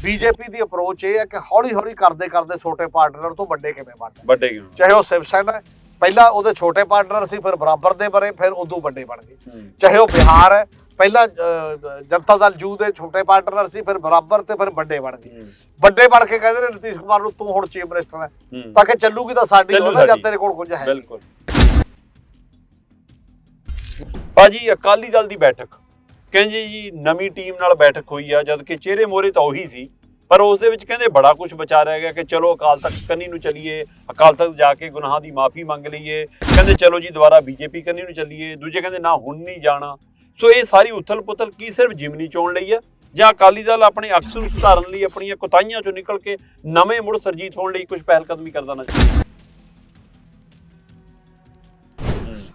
BJP ਦੀ approach ਇਹ ਹੈ ਕਿ ਹੌਲੀ ਹੌਲੀ ਕਰਦੇ ਕਰਦੇ ਛੋਟੇ ਪਾਰਟਨਰ ਤੋਂ ਵੱਡੇ ਕਿਵੇਂ ਬਣਦੇ, ਵੱਡੇ ਕਿਉਂ? ਚਾਹੇ ਉਹ ਸ਼ਿਵ ਸੈਨਾ ਪਹਿਲਾਂ ਉਹਦੇ ਛੋਟੇ ਪਾਰਟਨਰ ਸੀ, ਫਿਰ ਬਰਾਬਰ ਦੇ ਬਣੇ, ਫਿਰ ਉਦੋਂ ਵੱਡੇ ਬਣ ਗਏ। ਚਾਹੇ ਉਹ ਬਿਹਾਰ ਹੈ, ਪਹਿਲਾਂ ਜਨਤਾ ਦਲ ਯੂ ਦੇ ਛੋਟੇ ਪਾਰਟਨਰ ਸੀ, ਫਿਰ ਬਰਾਬਰ ਤੇ ਫਿਰ ਵੱਡੇ ਬਣ ਗਏ। ਵੱਡੇ ਬਣ ਕੇ ਕਹਿੰਦੇ ਨੇ ਨਿਤੀਸ਼ ਕੁਮਾਰ ਨੂੰ ਤੂੰ ਹੁਣ ਚੀਫ ਮਿਨਿਸਟਰ ਹੈ, ਤਾਂ ਕਿ ਚੱਲੂਗੀ ਤਾਂ ਸਾਡੀ ਹੋਣਾ ਜਾਂ ਤੇਰੇ ਕੋਲ ਕੁਝ ਹੈ। ਬਿਲਕੁਲ ਭਾਜੀ, ਅਕਾਲੀ ਦਲ ਦੀ ਬੈਠਕ ਕਹਿੰਦੇ ਜੀ ਨਵੀਂ ਟੀਮ ਨਾਲ ਬੈਠਕ ਹੋਈ ਆ, ਜਦ ਕਿ ਚਿਹਰੇ ਮੋਹਰੇ ਤਾਂ ਉਹੀ ਸੀ, ਪਰ ਉਸ ਦੇ ਵਿੱਚ ਕਹਿੰਦੇ ਬੜਾ ਕੁਝ ਬਚਾ ਰਹਿ ਗਿਆ ਕਿ ਚਲੋ ਅਕਾਲ ਤਖਤ ਕੰਨੀ ਨੂੰ ਚੱਲੀਏ, ਅਕਾਲ ਤਖਤ ਜਾ ਕੇ ਗੁਨਾਹਾਂ ਦੀ ਮਾਫੀ ਮੰਗ ਲਈਏ, ਕਹਿੰਦੇ ਚਲੋ ਜੀ ਦੁਬਾਰਾ ਬੀਜੇਪੀ ਕੰਨੀ ਨੂੰ ਚੱਲੀਏ, ਦੂਜੇ ਕਹਿੰਦੇ ਨਾ ਹੁਣ ਨਹੀਂ ਜਾਣਾ। ਸੋ ਇਹ ਸਾਰੀ ਉਥਲ ਪੁਥਲ ਕੀ ਸਿਰਫ ਜਿਮਨੀ ਚੋਣ ਲਈ ਆ, ਜਾਂ ਅਕਾਲੀ ਦਲ ਆਪਣੇ ਅਕਸ ਨੂੰ ਸੁਧਾਰਨ ਲਈ ਆਪਣੀਆਂ ਕੋਤਾਹੀਆਂ ਚੋਂ ਨਿਕਲ ਕੇ ਨਵੇਂ ਮੁੜ ਸਰਜੀਤ ਹੋਣ ਲਈ ਕੁਝ ਪਹਿਲ ਕਦਮੀ ਕਰਦਾ ਨਾ?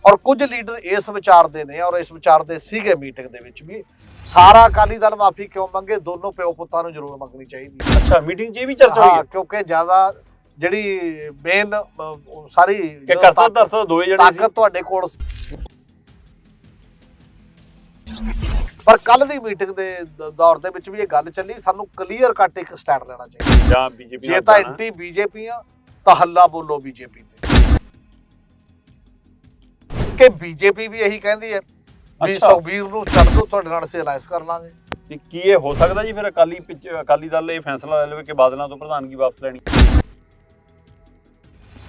ਔਰ ਕੁਝ ਲੀਡਰ ਇਸ ਵਿਚਾਰ ਦੇ ਨੇ, ਔਰ ਇਸ ਵਿਚਾਰ ਦੇ ਸੀਗੇ ਮੀਟਿੰਗ ਦੇ ਵਿੱਚ ਵੀ, ਸਾਰਾ ਅਕਾਲੀ ਦਲ ਮਾਫੀ ਕਿਉਂ ਮੰਗੇ, ਦੋਨੋਂ ਪਿਓ ਪੁੱਤਾਂ ਨੂੰ ਜ਼ਰੂਰ ਮੰਗਣੀ ਚਾਹੀਦੀ। ਅੱਛਾ, ਮੀਟਿੰਗ 'ਚ ਇਹ ਵੀ ਚਰਚਾ ਹੋਈ? ਕਿਉਂਕਿ ਜ਼ਿਆਦਾ ਜਿਹੜੀ ਮੇਨ ਸਾਰੀ ਕਰਤਾ ਦੋਏ ਜਣੇ ਸੀ, ਤਾਕਤ ਤੁਹਾਡੇ ਕੋਲ। ਪਰ ਕੱਲ ਦੀ ਮੀਟਿੰਗ ਦੇ ਦੌਰ ਦੇ ਵਿੱਚ ਵੀ ਇਹ ਗੱਲ ਚੱਲੀ, ਸਾਨੂੰ ਕਲੀਅਰ ਕੱਟ ਇੱਕ ਸਟੈਂਡ ਲੈਣਾ ਚਾਹੀਦਾ। ਜਾਂ ਬੀਜੇਪੀ ਜੇ ਤਾਂ ਐਂਟੀ ਬੀਜੇਪੀ ਆ ਤਾਂ ਹੱਲਾ ਬੋਲੋ ਬੀਜੇਪੀ ਤੇ, ਕਿ ਬੀਜੇਪੀ ਵੀ ਇਹੀ ਕਹਿੰਦੀ ਹੈ ਵੀ ਸੁਖਬੀਰ ਨੂੰ ਛੱਡ ਦੋ, ਤੁਹਾਡੇ ਨਾਲ ਅਸੀਂ ਅਲਾਈਅੰਸ ਕਰ ਲਾਂਗੇ। ਕੀ ਇਹ ਹੋ ਸਕਦਾ ਜੀ ਫਿਰ ਅਕਾਲੀ ਦਲ ਇਹ ਫੈਸਲਾ ਲੈ ਲਵੇ ਕਿ ਬਾਦਲਾਂ ਤੋਂ ਪ੍ਰਧਾਨਗੀ ਵਾਪਸ ਲੈਣੀ?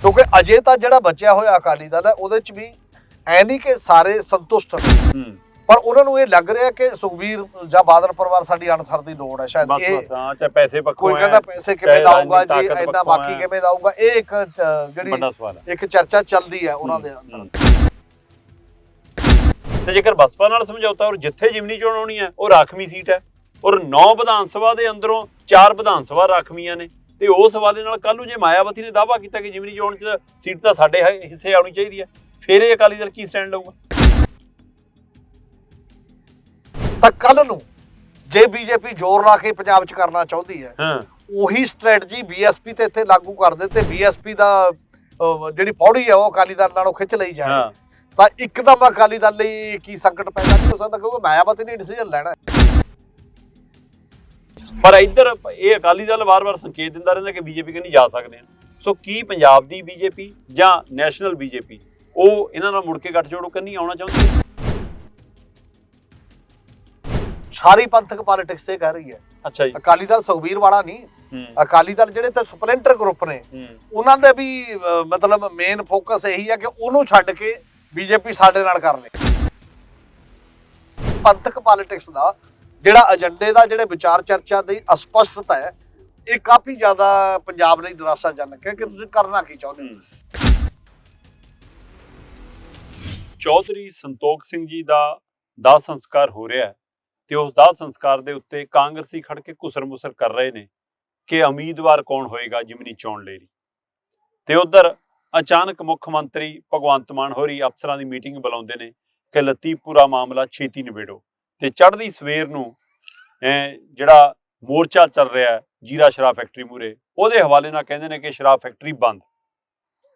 ਕਿਉਂਕਿ ਅਜੇ ਤਾਂ ਜਿਹੜਾ ਬਚਿਆ ਹੋਇਆ ਅਕਾਲੀ ਦਲ ਹੈ ਉਹਦੇ ਚ ਵੀ ਐ ਨਹੀਂ ਕਿ ਸਾਰੇ ਸੰਤੁਸ਼ਟ ਨੇ, ਪਰ ਉਹਨਾਂ ਨੂੰ ਇਹ ਲੱਗ ਰਿਹਾ ਕਿ ਸੁਖਬੀਰ ਜਾਂ ਬਾਦਲ ਪਰਿਵਾਰ ਸਾਡੀ ਅਣਸਰ ਦੀ ਲੋੜ ਹੈ। ਸ਼ਾਇਦ ਇਹ ਚਾਹੇ ਪੈਸੇ ਪੱਖੋਂ, ਕੋਈ ਕਹਿੰਦਾ ਪੈਸੇ ਕਿਵੇਂ ਲਾਊਗਾ ਜੀ, ਇੰਨਾ ਬਾਕੀ ਕਿਵੇਂ ਲਾਊਗਾ, ਇਹ ਇੱਕ ਜਿਹੜੀ ਇੱਕ ਚਰਚਾ ਚੱਲਦੀ ਹੈ ਉਹਨਾਂ ਦੇ ਅੰਦਰ। ਤੇ ਜੇਕਰ ਬਸਪਾ ਨਾਲ ਸਮਝੌਤਾ, ਔਰ ਜਿੱਥੇ ਜਿਮਨੀ ਚੋਣ ਹੋਣੀ ਹੈ ਉਹ ਰਾਖਵੀਂ ਸੀਟ ਹੈ, ਔਰ 9 ਵਿਧਾਨ ਸਭਾ ਦੇ ਅੰਦਰੋਂ 4 ਵਿਧਾਨ ਸਭਾ ਰਾਖਵੀਆਂ ਨੇ, ਤੇ ਉਸ ਹਵਾਲੇ ਨਾਲ ਕੱਲ ਨੂੰ ਜੇ ਮਾਇਆਵਤੀ ਨੇ ਦਾਅਵਾ ਕੀਤਾ ਕਿ ਜਿਮਨੀ ਚੋਣ 'ਚ ਸੀਟ ਤਾਂ ਸਾਡੇ ਹਿੱਸੇ ਆਉਣੀ ਚਾਹੀਦੀ ਹੈ, ਫਿਰ ਇਹ ਅਕਾਲੀ ਦਲ ਕੀ ਸਟੈਂਡ ਲਊਗਾ? ਤਾਂ ਕੱਲ ਨੂੰ ਜੇ ਬੀਜੇਪੀ ਜ਼ੋਰ ਲਾ ਕੇ ਪੰਜਾਬ 'ਚ ਕਰਨਾ ਚਾਹੁੰਦੀ ਹੈ, ਉਹੀ ਸਟ੍ਰੈਟਜੀ ਬੀਐਸਪੀ ਤੇ ਇੱਥੇ ਲਾਗੂ ਕਰ ਦੇ, ਤੇ ਬੀਐਸਪੀ ਦਾ ਜਿਹੜੀ ਪੌੜੀ ਹੈ ਉਹ ਅਕਾਲੀ ਦਲ ਨਾਲੋਂ ਖਿੱਚ ਲਈ ਜਾਏ, ਤਾਂ ਇੱਕਦਮ ਅਕਾਲੀ ਦਲ ਲਈ ਕੀ ਸੰਕਟ ਪੈਦਾ ਨਹੀਂ ਹੋ ਸਕਦਾ, ਕਿਉਂਕਿ ਮਾਇਆਵਤੀ ਨੇ ਡਿਸੀਜਨ ਲੈਣਾ। ਪਰ ਇੱਧਰ ਇਹ ਅਕਾਲੀ ਦਲ ਵਾਰ-ਵਾਰ ਸੰਕੇਤ ਦਿੰਦਾ ਰਹਿੰਦਾ ਕਿ ਬੀਜੇਪੀ ਕਹਿੰਦੀ ਜਾ ਸਕਦੇ ਆ। ਸੋ ਕੀ ਪੰਜਾਬ ਦੀ ਬੀਜੇਪੀ ਜਾਂ ਨੈਸ਼ਨਲ ਬੀਜੇਪੀ ਉਹ ਇਹਨਾਂ ਨਾਲ ਮੁੜ ਕੇ ਗੱਠਜੋੜ ਕੰਨੀ ਆਉਣਾ ਚਾਹੁੰਦੀ ਹੈ? ਸਾਰੀ ਪੰਥਕ ਪੋਲਿਟਿਕਸ ਇਹ ਕਹਿ ਰਹੀ ਹੈ। ਅੱਛਾ ਜੀ, ਅਕਾਲੀ ਦਲ ਸੁਖਬੀਰ ਵਾਲਾ ਨਹੀਂ, ਅਕਾਲੀ ਦਲ ਜਿਹੜੇ ਤਾਂ ਸਪਲਿੰਟਰ ਗਰੁੱਪ ਨੇ ਉਹਨਾਂ ਦੇ ਵੀ ਮਤਲਬ ਮੇਨ ਫੋਕਸ ਇਹੀ ਹੈ ਕਿ ਉਹਨੂੰ ਛੱਡ ਕੇ ਬੀਜੇਪੀ ਸਾਡੇ ਨਾਲ ਕਰ ਲੇ। ਪੰਥਕ ਪੋਲਿਟਿਕਸ ਦਾ ਜਿਹੜਾ ਏਜੰਡੇ ਦਾ ਜਿਹੜੇ ਵਿਚਾਰ ਚਰਚਾ ਦੀ ਅਸਪਸ਼ਟਤਾ ਹੈ, ਇਹ ਕਾਫੀ ਜ਼ਿਆਦਾ ਪੰਜਾਬ ਲਈ ਨਿਰਾਸ਼ਾਜਨਕ ਹੈ ਕਿ ਤੁਸੀਂ ਕਰਨਾ ਕੀ ਚਾਹੁੰਦੇ ਹੋ। ਚੌਧਰੀ ਸੰਤੋਖ ਸਿੰਘ ਜੀ ਦਾ ਦਾਹ ਸੰਸਕਾਰ ਹੋ ਰਿਹਾ ਹੈ, ਤੇ ਉਸ ਦਾਹ ਸੰਸਕਾਰ ਦੇ ਉੱਤੇ ਕਾਂਗਰਸੀ ਖੜ ਕੇ ਘੁਸਰ-ਮੁਸਰ ਕਰ ਰਹੇ ਨੇ ਕਿ ਉਮੀਦਵਾਰ ਕੌਣ ਹੋਏਗਾ ਜਿਮਨੀ ਚੋਣ ਲਈ। ਤੇ ਉਧਰ ਅਚਾਨਕ ਮੁੱਖ ਮੰਤਰੀ ਭਗਵੰਤ ਮਾਨ ਹੋਰੀ ਅਫਸਰਾਂ ਦੀ ਮੀਟਿੰਗ ਬੁਲਾਉਂਦੇ ਨੇ ਕਿ ਲਤੀਪੁਰਾ ਮਾਮਲਾ ਛੇਤੀ ਨਿਬੇੜੋ, ਤੇ ਚੜ੍ਹਦੀ ਸਵੇਰ ਨੂੰ ਜਿਹੜਾ ਮੋਰਚਾ ਚੱਲ ਰਿਹਾ ਜੀਰਾ ਸ਼ਰਾਬ ਫੈਕਟਰੀ ਮੂਹਰੇ, ਉਹਦੇ ਹਵਾਲੇ ਨਾਲ ਕਹਿੰਦੇ ਨੇ ਕਿ ਸ਼ਰਾਬ ਫੈਕਟਰੀ ਬੰਦ।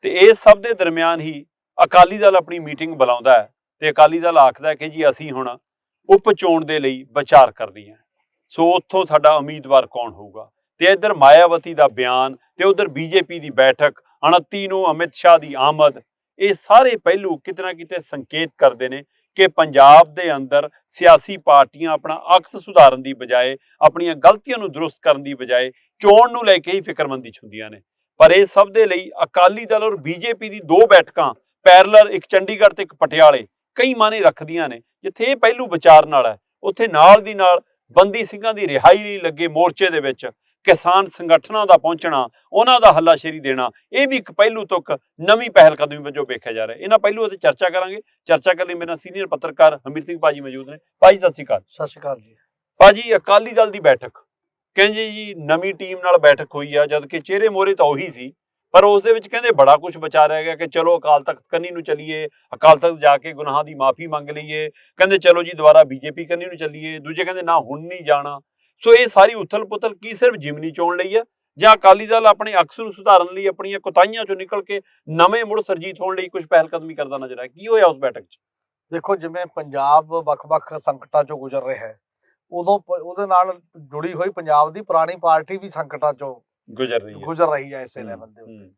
ਤੇ ਇਸ ਸਭ ਦੇ ਦਰਮਿਆਨ ਹੀ ਅਕਾਲੀ ਦਲ ਆਪਣੀ ਮੀਟਿੰਗ ਬੁਲਾਉਂਦਾ ਹੈ, ਤੇ ਅਕਾਲੀ ਦਲ ਆਖਦਾ ਕਿ ਜੀ ਅਸੀਂ ਹੁਣ ਉਪ ਚੋਣ ਦੇ ਲਈ ਵਿਚਾਰ ਕਰਨੀ ਹੈ, ਸੋ ਉੱਥੋਂ ਸਾਡਾ ਉਮੀਦਵਾਰ ਕੌਣ ਹੋਊਗਾ। ਤੇ ਇੱਧਰ ਮਾਇਆਵਤੀ ਦਾ ਬਿਆਨ, ਤੇ ਉਧਰ ਬੀਜੇਪੀ ਦੀ ਬੈਠਕ, 29 ਨੂੰ ਅਮਿਤ ਸ਼ਾਹ ਦੀ ਆਮਦ, ਇਹ ਸਾਰੇ ਪਹਿਲੂ ਕਿਤੇ ਨਾ ਕਿਤੇ ਸੰਕੇਤ ਕਰਦੇ ਨੇ ਕਿ ਪੰਜਾਬ ਦੇ ਅੰਦਰ ਸਿਆਸੀ ਪਾਰਟੀਆਂ ਆਪਣਾ ਅਕਸ ਸੁਧਾਰਨ ਦੀ ਬਜਾਏ, ਆਪਣੀਆਂ ਗਲਤੀਆਂ ਨੂੰ ਦਰੁਸਤ ਕਰਨ ਦੀ ਬਜਾਏ ਚੋਣ ਨੂੰ ਲੈ ਕੇ ਹੀ ਫਿਕਰਮੰਦੀ 'ਚ ਹੁੰਦੀਆਂ ਨੇ। ਪਰ ਇਹ ਸਭ ਦੇ ਲਈ ਅਕਾਲੀ ਦਲ ਔਰ ਬੀਜੇਪੀ ਦੀ 2 ਬੈਠਕਾਂ ਪੈਰਲਲ, ਇੱਕ ਚੰਡੀਗੜ੍ਹ ਤੇ ਇੱਕ ਪਟਿਆਲੇ, ਕਈ ਮਾਨੇ ਰੱਖਦੀਆਂ ਨੇ। ਜਿੱਥੇ ਇਹ ਪਹਿਲੂ ਵਿਚਾਰ ਨਾਲ ਹੈ, ਉੱਥੇ ਨਾਲ ਦੀ ਨਾਲ ਬੰਦੀ ਸਿੰਘਾਂ ਦੀ ਰਿਹਾਈ ਲਈ ਲੱਗੇ ਮੋਰਚੇ ਦੇ ਵਿੱਚ ਕਿਸਾਨ ਸੰਗਠਨਾਂ ਦਾ ਪਹੁੰਚਣਾ, ਉਹਨਾਂ ਦਾ ਹੱਲਾਸ਼ੇਰੀ ਦੇਣਾ, ਇਹ ਵੀ ਇੱਕ ਪਹਿਲੂ ਤੋਂ ਨਵੀਂ ਪਹਿਲ ਕਦਮੀ ਵਜੋਂ ਵੇਖਿਆ ਜਾ ਰਿਹਾ। ਇਹਨਾਂ ਪਹਿਲੂਆਂ ਤੇ ਚਰਚਾ ਕਰਾਂਗੇ। ਚਰਚਾ ਕਰਨ ਲਈ ਮੇਰੇ ਨਾਲ ਸੀਨੀਅਰ ਪੱਤਰਕਾਰ ਹਮੀਰ ਸਿੰਘ ਭਾਜੀ ਮੌਜੂਦ ਨੇ। ਭਾਜੀ ਸਤਿ ਸ਼੍ਰੀ ਅਕਾਲ। ਸਤਿ ਸ਼੍ਰੀ ਅਕਾਲ ਜੀ। ਭਾਜੀ, ਅਕਾਲੀ ਦਲ ਦੀ ਬੈਠਕ ਕਹਿੰਦੇ ਜੀ ਨਵੀਂ ਟੀਮ ਨਾਲ ਬੈਠਕ ਹੋਈ ਆ, ਜਦ ਕਿ ਚਿਹਰੇ ਮੋਹਰੇ ਤਾਂ ਉਹੀ ਸੀ, ਪਰ ਉਸ ਦੇ ਵਿੱਚ ਕਹਿੰਦੇ ਬੜਾ ਕੁਝ ਬਚਾ ਰਹਿ ਗਿਆ ਕਿ ਚਲੋ ਅਕਾਲ ਤਖਤ ਕੰਨੀ ਨੂੰ ਚੱਲੀਏ, ਅਕਾਲ ਤਖਤ ਜਾ ਕੇ ਗੁਨਾਹਾਂ ਦੀ ਮਾਫੀ ਮੰਗ ਲਈਏ, ਕਹਿੰਦੇ ਚਲੋ ਜੀ ਦੁਬਾਰਾ ਬੀਜੇਪੀ ਕੰਨੀ ਨੂੰ ਚੱਲੀਏ, ਦੂਜੇ ਕਹਿੰਦੇ ਨਾ ਹੁਣ ਨਹੀਂ ਜਾਣਾ। ਸੋ ਇਹ ਸਾਰੀ ਉਥਲ ਪੁਥਲ ਕੀ ਸਿਰਫ ਜਿਮਨੀ ਚੋਣ ਲਈ ਆ, ਜਾਂ ਅਕਾਲੀ ਦਲ ਆਪਣੇ ਅਕਸ ਨੂੰ ਸੁਧਾਰਨ ਲਈ ਆਪਣੀਆਂ ਕੋਤਾਹੀਆਂ ਚੋਂ ਨਿਕਲ ਕੇ ਨਵੇਂ ਮੁੜ ਸਰਜੀਤ ਹੋਣ ਲਈ ਕੁਝ ਪਹਿਲ ਕਦਮੀ ਕਰਦਾ ਨਜ਼ਰ ਆਇਆ? ਕੀ ਹੋਇਆ ਉਸ ਬੈਠਕ 'ਚ? ਦੇਖੋ, ਜਿਵੇਂ ਪੰਜਾਬ ਵੱਖ-ਵੱਖ ਸੰਕਟਾਂ ਚੋਂ ਗੁਜ਼ਰ ਰਿਹਾ ਹੈ, ਉਦੋਂ ਉਹਦੇ ਨਾਲ ਜੁੜੀ ਹੋਈ ਪੰਜਾਬ ਦੀ ਪੁਰਾਣੀ ਪਾਰਟੀ ਵੀ ਸੰਕਟਾਂ ਚੋਂ ਗੁਜ਼ਰ ਰਹੀ ਹੈ ਇਸੇ ਲੈਵਲ ਦੇ ਉੱਤੇ।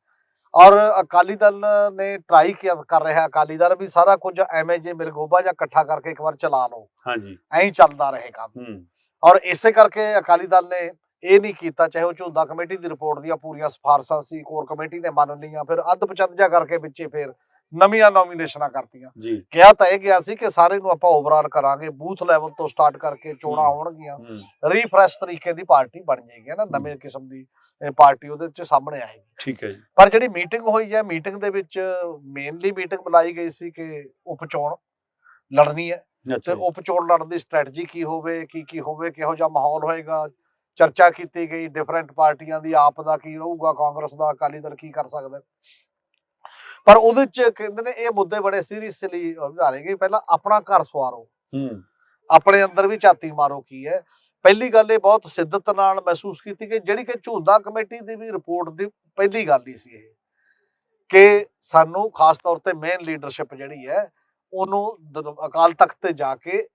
ਔਰ ਅਕਾਲੀ ਦਲ ਨੇ ਟਰਾਈ ਕਰ ਰਿਹਾ, ਅਕਾਲੀ ਦਲ ਵੀ ਸਾਰਾ ਕੁਝ ਐਵੇਂ ਜੇ ਮਿਲਗੋਬਾ ਜਾਂ ਇਕੱਠਾ ਕਰਕੇ ਇੱਕ ਵਾਰ ਚਲਾ ਲਓ, ਹਾਂਜੀ ਐਂ ਹੀ ਚੱਲਦਾ ਰਹੇ ਕੰਮ। ਔਰ ਇਸੇ ਕਰਕੇ ਅਕਾਲੀ ਦਲ ਨੇ ਇਹ ਨਹੀਂ ਕੀਤਾ, ਚਾਹੇ ਉਹ ਝੁੰਦਾ ਕਮੇਟੀ ਦੀ ਰਿਪੋਰਟ ਦੀਆਂ ਪੂਰੀਆਂ ਸਿਫਾਰਸ਼ਾਂ ਸੀ, ਕੋਰ ਕਮੇਟੀ ਨੇ ਮੰਨ ਲਈਆਂ, ਫਿਰ ਅੱਧ ਪਚੱਧ ਕਰਕੇ ਵਿੱਚੇ ਫਿਰ ਨਵੀਆਂ ਨੋਮੀਨੇਸ਼ਨਾਂ ਕਰਤੀਆਂ। ਕਿਹਾ ਤਾਂ ਇਹ ਗਿਆ ਸੀ ਕਿ ਸਾਰੇ ਨੂੰ ਆਪਾਂ ਓਵਰਆਲ ਕਰਾਂਗੇ, ਬੂਥ ਲੈਵਲ ਤੋਂ ਸਟਾਰਟ ਕਰਕੇ ਚੋਣਾਂ ਹੋਣਗੀਆਂ, ਰੀਫਰੈਸ਼ ਤਰੀਕੇ ਦੀ ਪਾਰਟੀ ਬਣ ਜਾਏਗੀ ਨਾ, ਨਵੇਂ ਕਿਸਮ ਦੀ ਪਾਰਟੀ ਉਹਦੇ ਚ ਸਾਹਮਣੇ ਆਏਗੀ। ਠੀਕ ਹੈ ਜੀ। ਪਰ ਜਿਹੜੀ ਮੀਟਿੰਗ ਹੋਈ ਹੈ, ਮੀਟਿੰਗ ਦੇ ਵਿੱਚ ਮੇਨਲੀ ਮੀਟਿੰਗ ਬੁਲਾਈ ਗਈ ਸੀ ਕਿ ਉਪ ਚੋਣ ਲੜਨੀ ਹੈ, ਤੇ ਉਪ ਚੋਣ ਲੜਨ ਦੀ ਸਟ੍ਰੈਟਜੀ ਕੀ ਹੋਵੇ, ਕੀ ਹੋਵੇ, ਕਿਹੋ ਜਿਹਾ ਮਾਹੌਲ ਹੋਏਗਾ, ਚਰਚਾ ਕੀਤੀ ਗਈ ਡਿਫਰੈਂਟ ਪਾਰਟੀਆਂ ਦੀ, ਆਪ ਦਾ ਕੀ ਰਹੂਗਾ, ਕਾਂਗਰਸ ਦਾ, ਅਕਾਲੀ ਦਲ ਕੀ ਕਰ ਸਕਦਾ। ਪਰ ਉਹਦੇ ਚ ਕਹਿੰਦੇ ਨੇ ਇਹ ਮੁੱਦੇ ਬੜੇ ਸੀਰੀਅਸਲੀ ਉਭਾਰੇ, ਪਹਿਲਾਂ ਆਪਣਾ ਘਰ ਸਵਾਰੋ, ਆਪਣੇ ਅੰਦਰ ਵੀ ਝਾਤੀ ਮਾਰੋ ਕੀ ਹੈ। ਪਹਿਲੀ ਗੱਲ ਇਹ ਬਹੁਤ ਸਿੱਧਤ ਨਾਲ ਮਹਿਸੂਸ ਕੀਤੀ ਕਿ ਜਿਹੜੀ ਕਿ ਝੁੰਦਾ ਕਮੇਟੀ ਦੀ ਵੀ ਰਿਪੋਰਟ ਦੀ ਪਹਿਲੀ ਗੱਲ ਹੀ ਸੀ ਇਹ, ਕਿ ਸਾਨੂੰ ਖਾਸ ਤੌਰ ਤੇ ਮੇਨ ਲੀਡਰਸ਼ਿਪ ਜਿਹੜੀ ਹੈ ਉਹਨੂੰ ਅਕਾਲ ਤਖਤ ਤੇ ਜਾ ਕੇ,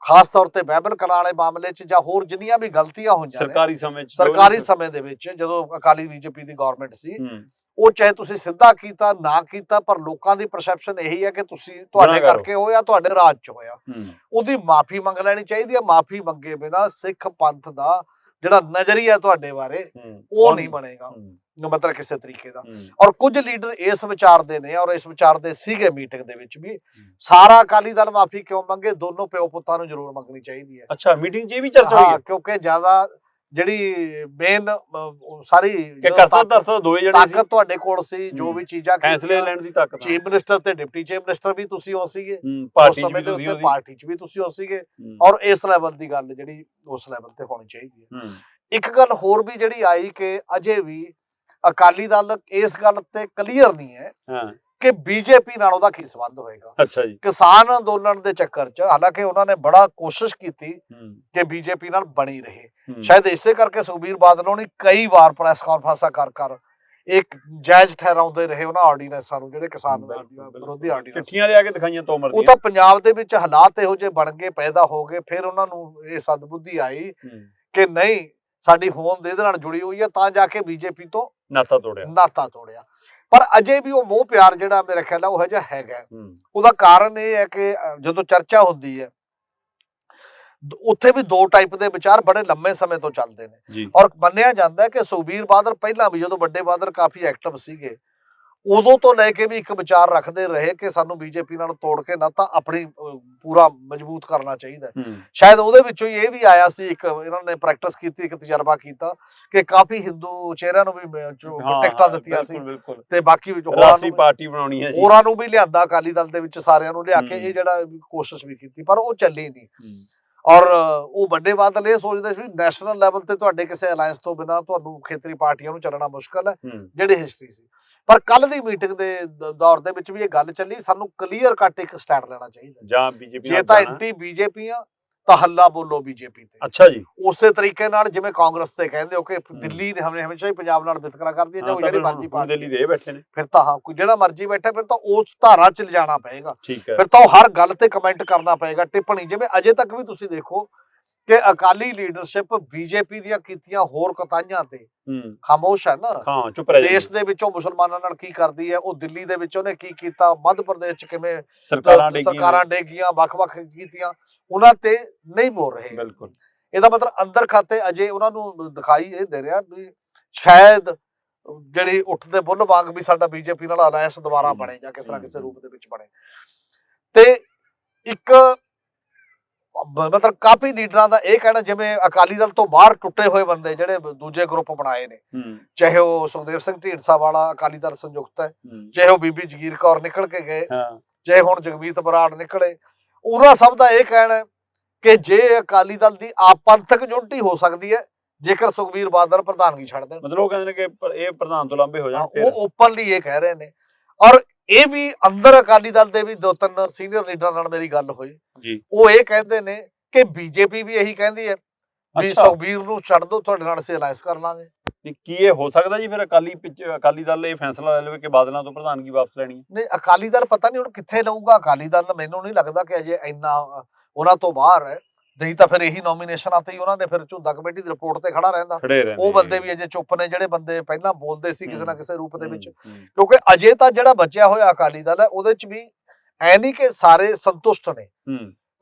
ਖਾਸ ਤੌਰ ਤੇ ਬਾਈਬਲ ਕਲਾਂ ਵਾਲੇ ਮਾਮਲੇ 'ਚ ਜਾਂ ਹੋਰ ਜਿੰਨੀਆਂ ਵੀ ਗਲਤੀਆਂ ਹੋਈਆਂ ਸਰਕਾਰੀ ਸਮੇਂ ਦੇ ਵਿੱਚ, ਜਦੋਂ ਅਕਾਲੀ ਬੀਜੇਪੀ ਦੀ ਗਵਰਨਮੈਂਟ ਸੀ, ਉਹ ਚਾਹੇ ਤੁਸੀਂ ਸਿੱਧਾ ਕੀਤਾ ਨਾ ਕੀਤਾ, ਪਰ ਲੋਕਾਂ ਦੀ ਪਰਸੈਪਸ਼ਨ ਇਹੀ ਹੈ ਕਿ ਤੁਸੀਂ ਤੁਹਾਡੇ ਕਰਕੇ ਹੋਇਆ, ਤੁਹਾਡੇ ਰਾਜ 'ਚ ਹੋਇਆ, ਉਹਦੀ ਮਾਫੀ ਮੰਗ ਲੈਣੀ ਚਾਹੀਦੀ ਹੈ। ਮਾਫੀ ਮੰਗੇ ਬਿਨਾਂ ਸਿੱਖ ਪੰਥ ਦਾ ਜਿਹੜਾ ਨਜ਼ਰੀਆ ਤੁਹਾਡੇ ਬਾਰੇ ਉਹ ਨਹੀਂ ਬਣੇਗਾ, ਮਤਲਬ ਕਿਸੇ ਤਰੀਕੇ ਦਾ। ਔਰ ਕੁਝ ਲੀਡਰ ਇਸ ਵਿਚਾਰ ਦੇ ਨੇ, ਔਰ ਇਸ ਵਿਚਾਰ ਦੇ ਸੀਗੇ ਮੀਟਿੰਗ ਦੇ ਵਿੱਚ ਵੀ, ਸਾਰਾ ਅਕਾਲੀ ਦਲ ਮਾਫੀ ਕਿਉਂ ਮੰਗੇ, ਦੋਨੋਂ ਪਿਓ ਪੁੱਤਾਂ ਨੂੰ ਜ਼ਰੂਰ ਮੰਗਣੀ ਚਾਹੀਦੀ ਹੈ। ਅੱਛਾ, ਮੀਟਿੰਗ 'ਚ ਇਹ ਵੀ ਚਰਚਾ ਹੋਈ ਹੈ, ਕਿਉਂਕਿ ਜ਼ਿਆਦਾ ਜਿਹੜੀ ਮੇਨ ਸਾਰੀ ਤਾਕਤ ਤੁਹਾਡੇ ਕੋਲ ਸੀ, ਜੋ ਵੀ ਚੀਜ਼ਾਂ ਫੈਸਲੇ ਲੈਣ ਦੀ ਤਾਕਤ, ਚੀਫ ਮਿਨਿਸਟਰ ਤੇ ਡਿਪਟੀ ਚੀਫ ਮਿਨਿਸਟਰ ਵੀ ਤੁਸੀਂ ਹੋ ਸੀਗੇ, ਪਾਰਟੀ 'ਚ ਵੀ ਤੁਸੀਂ ਹੋ ਸੀਗੇ, ਔਰ ਇਸ ਲੈਵਲ ਦੀ ਗੱਲ ਜਿਹੜੀ ਉਸ ਲੈਵਲ ਤੇ ਹੋਣੀ ਚਾਹੀਦੀ ਹੈ। ਇੱਕ ਗੱਲ ਹੋਰ ਵੀ ਜਿਹੜੀ ਆਈ ਕਿ ਅਜੇ ਵੀ ਅਕਾਲੀ ਦਲ ਇਸ ਗੱਲ ਤੇ ਕਲੀਅਰ ਨਹੀਂ ਹੈ ਕਿ ਬੀਜੇਪੀ ਨਾਲ ਉਹਦਾ ਕੀ ਸੰਬੰਧ ਹੋਏਗਾ। ਅੱਛਾ ਜੀ। ਕਿਸਾਨ ਅੰਦੋਲਨ ਦੇ ਚੱਕਰ 'ਚ ਹਾਲਾਂਕਿ ਉਹਨਾਂ ਨੇ ਬੜਾ ਕੋਸ਼ਿਸ਼ ਕੀਤੀ ਕਿ ਬੀਜੇਪੀ ਨਾਲ ਬਣੀ ਰਹੇ, ਸ਼ਾਇਦ ਇਸੇ ਕਰਕੇ ਸੁਖਬੀਰ ਬਾਦਲ ਹੋਣੀ ਕਈ ਵਾਰ ਪ੍ਰੈਸ ਕਾਨਫਰੰਸਾਂ ਕਰ ਇੱਕ ਜਾਇਜ਼ ਠਹਿਰਾਉਂਦੇ ਰਹੇ ਉਹਨਾਂ ਆਰਡੀਨੈਂਸਾਂ ਨੂੰ, ਜਿਹੜੇ ਕਿਸਾਨ ਵਿਰੋਧੀ ਆਰਡੀਨੈਂਸ, ਚਿੱਠੀਆਂ ਲਿਆ ਕੇ ਦਿਖਾਈਆਂ ਤੋਮਰ ਦੀਆਂ। ਉਹ ਤਾਂ ਪੰਜਾਬ ਦੇ ਵਿੱਚ ਹਾਲਾਤ ਇਹੋ ਜਿਹੇ ਬਣ ਗਏ, ਪੈਦਾ ਹੋ ਗਏ, ਫਿਰ ਉਹਨਾਂ ਨੂੰ ਇਹ ਸਦਬੁੱਧੀ ਆਈ ਕਿ ਨਹੀਂ, ਸਾਡੀ ਹੋਂਦ ਇਹਦੇ ਨਾਲ ਜੁੜੀ ਹੋਈ ਹੈ, ਤਾਂ ਜਾ ਕੇ ਬੀਜੇਪੀ ਤੋਂ ਨਾਤਾ ਤੋੜਿਆ। ਪਰ ਅਜੇ ਵੀ ਉਹ ਮੋਹ ਪਿਆਰ ਜਿਹੜਾ ਮੇਰੇ ਖਿਆਲ ਨਾਲ ਉਹ ਜਿਹਾ ਹੈਗਾ। ਉਹਦਾ ਕਾਰਨ ਇਹ ਹੈ ਕਿ ਜਦੋਂ ਚਰਚਾ ਹੁੰਦੀ ਹੈ ਉੱਥੇ ਵੀ ਦੋ ਟਾਈਪ ਦੇ ਵਿਚਾਰ ਬੜੇ ਲੰਮੇ ਸਮੇਂ ਤੋਂ ਚੱਲਦੇ ਨੇ, ਔਰ ਮੰਨਿਆ ਜਾਂਦਾ ਕਿ ਸੁਖਬੀਰ ਬਾਦਲ ਪਹਿਲਾਂ ਵੀ, ਜਦੋਂ ਵੱਡੇ ਬਾਦਲ ਕਾਫੀ ਐਕਟਿਵ ਸੀਗੇ, ਉਦੋਂ ਤੋਂ ਲੈ ਕੇ ਵੀ ਇੱਕ ਵਿਚਾਰ ਰੱਖਦੇ ਰਹੇ ਕਿ ਸਾਨੂੰ ਬੀਜੇਪੀ ਨਾਲ ਤੋੜ ਕੇ ਨਾ ਤਾਂ ਆਪਣੀ ਪੂਰਾ ਮਜ਼ਬੂਤ ਕਰਨਾ ਚਾਹੀਦਾ। ਸ਼ਾਇਦ ਉਹਦੇ ਵਿੱਚੋਂ ਇਹ ਵੀ ਆਇਆ ਸੀ, ਇੱਕ ਇਹਨਾਂ ਨੇ ਪ੍ਰੈਕਟਿਸ ਕੀਤੀ, ਇੱਕ ਤਜਰਬਾ ਕੀਤਾ ਕਿ ਕਾਫੀ ਹਿੰਦੂ ਚਿਹਰਿਆਂ ਨੂੰ ਵੀ ਟਿਕਟਾਂ ਦਿੱਤੀਆਂ ਸੀ, ਤੇ ਬਾਕੀ ਪਾਰਟੀ ਬਣਾਉਣੀ ਹੈ, ਹੋਰਾਂ ਨੂੰ ਵੀ ਲਿਆਂਦਾ ਅਕਾਲੀ ਦਲ ਦੇ ਵਿੱਚ, ਸਾਰਿਆਂ ਨੂੰ ਲਿਆ ਕੇ ਇਹ ਜਿਹੜਾ ਕੋਸ਼ਿਸ਼ ਵੀ ਕੀਤੀ, ਪਰ ਉਹ ਚੱਲੀ ਨਹੀਂ। ਔਰ ਉਹ ਵੱਡੇ ਬਾਦਲ ਇਹ ਸੋਚਦੇ ਸੀ ਨੈਸ਼ਨਲ ਲੈਵਲ ਤੇ ਤੁਹਾਡੇ ਕਿਸੇ ਅਲਾਇੰਸ ਤੋਂ ਬਿਨਾਂ ਤੁਹਾਨੂੰ ਖੇਤਰੀ ਪਾਰਟੀਆਂ ਨੂੰ ਚੱਲਣਾ ਮੁਸ਼ਕਲ ਹੈ, ਜਿਹੜੀ ਹਿਸਟਰੀ ਸੀ। ਪਰ ਕੱਲ ਦੀ ਮੀਟਿੰਗ ਦੇ ਦੌਰ ਦੇ ਵਿੱਚ ਵੀ ਇਹ ਗੱਲ ਚੱਲੀ, ਸਾਨੂੰ ਕਲੀਅਰ ਕੱਟ ਇੱਕ ਸਟੈਂਡ ਲੈਣਾ ਚਾਹੀਦਾ, ਜਾਂ ਬੀਜੇਪੀ ਜੇ ਤਾਂ ਐਂਟੀ ਬੀਜੇਪੀ ਆ ਤਾਂ ਹੱਲਾ ਬੋਲੋ ਬੀਜੇਪੀ ਤੇ। ਅੱਛਾ ਜੀ। ਉਸੇ ਤਰੀਕੇ ਨਾਲ ਜਿਵੇਂ ਕਾਂਗਰਸ ਤੇ ਕਹਿੰਦੇ ਹੋ ਕਿ ਦਿੱਲੀ ਨੇ ਹਮੇਸ਼ਾ ਹੀ ਪੰਜਾਬ ਨਾਲ ਵਿਤਕਰਾ ਕਰਦੀ ਹੈ, ਜਾਂ ਜਿਹੜੀ ਮਰਜ਼ੀ ਪਾਰਟੀ ਦਿੱਲੀ ਦੇ ਬੈਠੇ ਨੇ, ਫਿਰ ਤਾਂ ਹਾਂ, ਕੋਈ ਜਿਹੜਾ ਮਰਜ਼ੀ ਬੈਠਾ, ਫਿਰ ਤਾਂ ਉਸ ਧਾਰਾ 'ਚ ਲਿਜਾਣਾ ਪਏਗਾ, ਫਿਰ ਤਾਂ ਉਹ ਹਰ ਗੱਲ ਤੇ ਕਮੈਂਟ ਕਰਨਾ ਪਏਗਾ, ਟਿੱਪਣੀ। ਜਿਵੇਂ ਅਜੇ ਤੱਕ ਵੀ ਤੁਸੀਂ ਦੇਖੋ ਕਿ ਅਕਾਲੀ ਲੀਡਰਸ਼ਿਪ ਬੀਜੇਪੀ ਦੀਆਂ ਕੀਤੀਆਂ ਹੋਰ ਕੁਤਾਹੀਆਂ ਤੇ ਖਾਮੋਸ਼ ਹੈ ਨਾ। ਦੇਸ਼ ਦੇ ਵਿੱਚੋਂ ਮੁਸਲਮਾਨਾਂ ਨਾਲ ਕੀ ਕਰਦੀ ਹੈ, ਉਹ ਦਿੱਲੀ ਦੇ ਵਿੱਚ ਉਹਨੇ ਕੀ ਕੀਤਾ, ਮੱਧ ਪ੍ਰਦੇਸ਼ 'ਚ ਕਿਵੇਂ ਸਰਕਾਰਾਂ ਡੇਗੀਆਂ, ਵੱਖ-ਵੱਖ ਕੀਤੀਆਂ, ਉਹਨਾਂ ਤੇ ਨਹੀਂ ਬੋਲ ਰਹੇ। ਬਿਲਕੁਲ, ਇਹਦਾ ਮਤਲਬ ਅੰਦਰ ਖਾਤੇ ਅਜੇ ਉਹਨਾਂ ਨੂੰ ਦਿਖਾਈ ਇਹ ਦੇ ਰਿਹਾ ਵੀ ਸ਼ਾਇਦ ਜਿਹੜੀ ਉੱਠਦੇ ਬੁੱਲ ਵਾਂਗ ਵੀ ਸਾਡਾ ਬੀਜੇਪੀ ਨਾਲ ਅਲਾਇੰਸ ਦੁਬਾਰਾ ਬਣੇ, ਜਾਂ ਕਿਸ ਤਰ੍ਹਾਂ ਕਿਸੇ ਰੂਪ ਦੇ ਵਿੱਚ ਬਣੇ। ਤੇ ਇੱਕ ਮਤਲਬ ਕਾਫੀ ਲੀਡਰਾਂ ਦਾ ਇਹ ਕਹਿਣਾ, ਜਿਵੇਂ ਅਕਾਲੀ ਦਲ ਤੋਂ ਬਾਹਰ ਟੁੱਟੇ ਹੋਏ ਬੰਦੇ ਜਿਹੜੇ ਦੂਜੇ ਗਰੁੱਪ ਬਣਾਏ ਨੇ, ਚਾਹੇ ਉਹ ਸੁਖਦੇਵ ਸਿੰਘ ਢੀਂਡਸਾ ਵਾਲਾ ਅਕਾਲੀ ਦਲ ਸੰਯੁਕਤ ਹੈ, ਚਾਹੇ ਉਹ ਬੀਬੀ ਜਗੀਰ ਕੌਰ ਨਿਕਲ ਕੇ ਗਏ, ਚਾਹੇ ਹੁਣ ਜਗਮੀਤ ਬਰਾੜ ਨਿਕਲੇ, ਉਹਨਾਂ ਸਭ ਦਾ ਇਹ ਕਹਿਣਾ ਕਿ ਜੇ ਅਕਾਲੀ ਦਲ ਦੀ ਆਪ ਪੰਥਕ ਯੂਨਿਟੀ ਹੋ ਸਕਦੀ ਹੈ ਜੇਕਰ ਸੁਖਬੀਰ ਬਾਦਲ ਪ੍ਰਧਾਨਗੀ ਛੱਡ ਦੇਣ। ਮਤਲਬ ਉਹ ਕਹਿੰਦੇ ਨੇ ਕਿ ਇਹ ਪ੍ਰਧਾਨ ਤੋਂ ਲਾਂਭੇ ਹੋ ਜਾਣ, ਉਹ ਓਪਨਲੀ ਇਹ ਕਹਿ ਰਹੇ ਨੇ। ਔਰ ਇਹ ਵੀ ਅੰਦਰ ਅਕਾਲੀ ਦਲ ਦੇ ਵੀ ਦੋ ਤਿੰਨ ਸੀਨੀਅਰ ਲੀਡਰਾਂ ਨਾਲ ਮੇਰੀ ਗੱਲ ਹੋਈ ਜੀ, ਉਹ ਇਹ ਕਹਿੰਦੇ ਨੇ ਕਿ ਬੀਜੇਪੀ ਵੀ ਇਹੀ ਕਹਿੰਦੀ ਹੈ ਵੀ ਸੁਖਬੀਰ ਨੂੰ ਛੱਡ ਦੋ, ਤੁਹਾਡੇ ਨਾਲ ਅਸੀਂ ਅਲਾਇੰਸ ਕਰ ਲਾਂਗੇ। ਕੀ ਇਹ ਹੋ ਸਕਦਾ ਜੀ ਫਿਰ ਅਕਾਲੀ ਦਲ ਇਹ ਫੈਸਲਾ ਲੈ ਲਵੇ ਕਿ ਬਾਦਲਾਂ ਤੋਂ ਪ੍ਰਧਾਨਗੀ ਵਾਪਸ ਲੈਣੀ? ਨਹੀਂ, ਅਕਾਲੀ ਦਲ ਪਤਾ ਨਹੀਂ ਹੁਣ ਕਿੱਥੇ ਲਊਗਾ। ਅਕਾਲੀ ਦਲ ਮੈਨੂੰ ਨਹੀਂ ਲੱਗਦਾ ਕਿ ਅਜੇ ਇੰਨਾ ਉਹਨਾਂ ਤੋਂ ਬਾਹਰ ਹੈ, ਨਹੀਂ ਤਾਂ ਫਿਰ ਇਹੀ ਨੋਮੀਨੇਸ਼ਨਾਂ ਤੇ ਹੀ ਉਹਨਾਂ ਨੇ ਫਿਰ ਝੁੰਦਾ ਕਮੇਟੀ ਦੀ ਰਿਪੋਰਟ ਤੇ ਖੜਾ ਰਹਿੰਦਾ। ਉਹ ਬੰਦੇ ਵੀ ਅਜੇ ਚੁੱਪ ਨੇ, ਜਿਹੜੇ ਬੰਦੇ ਪਹਿਲਾਂ ਬੋਲਦੇ ਸੀ ਕਿਸੇ ਨਾ ਕਿਸੇ ਰੂਪ ਦੇ ਵਿੱਚ, ਕਿਉਂਕਿ ਅਜੇ ਤਾਂ ਜਿਹੜਾ ਬਚਿਆ ਹੋਇਆ ਅਕਾਲੀ ਦਲ ਹੈ ਉਹਦੇ ਚ ਵੀ ਐ ਨਹੀਂ ਕਿ ਸਾਰੇ ਸੰਤੁਸ਼ਟ ਨੇ,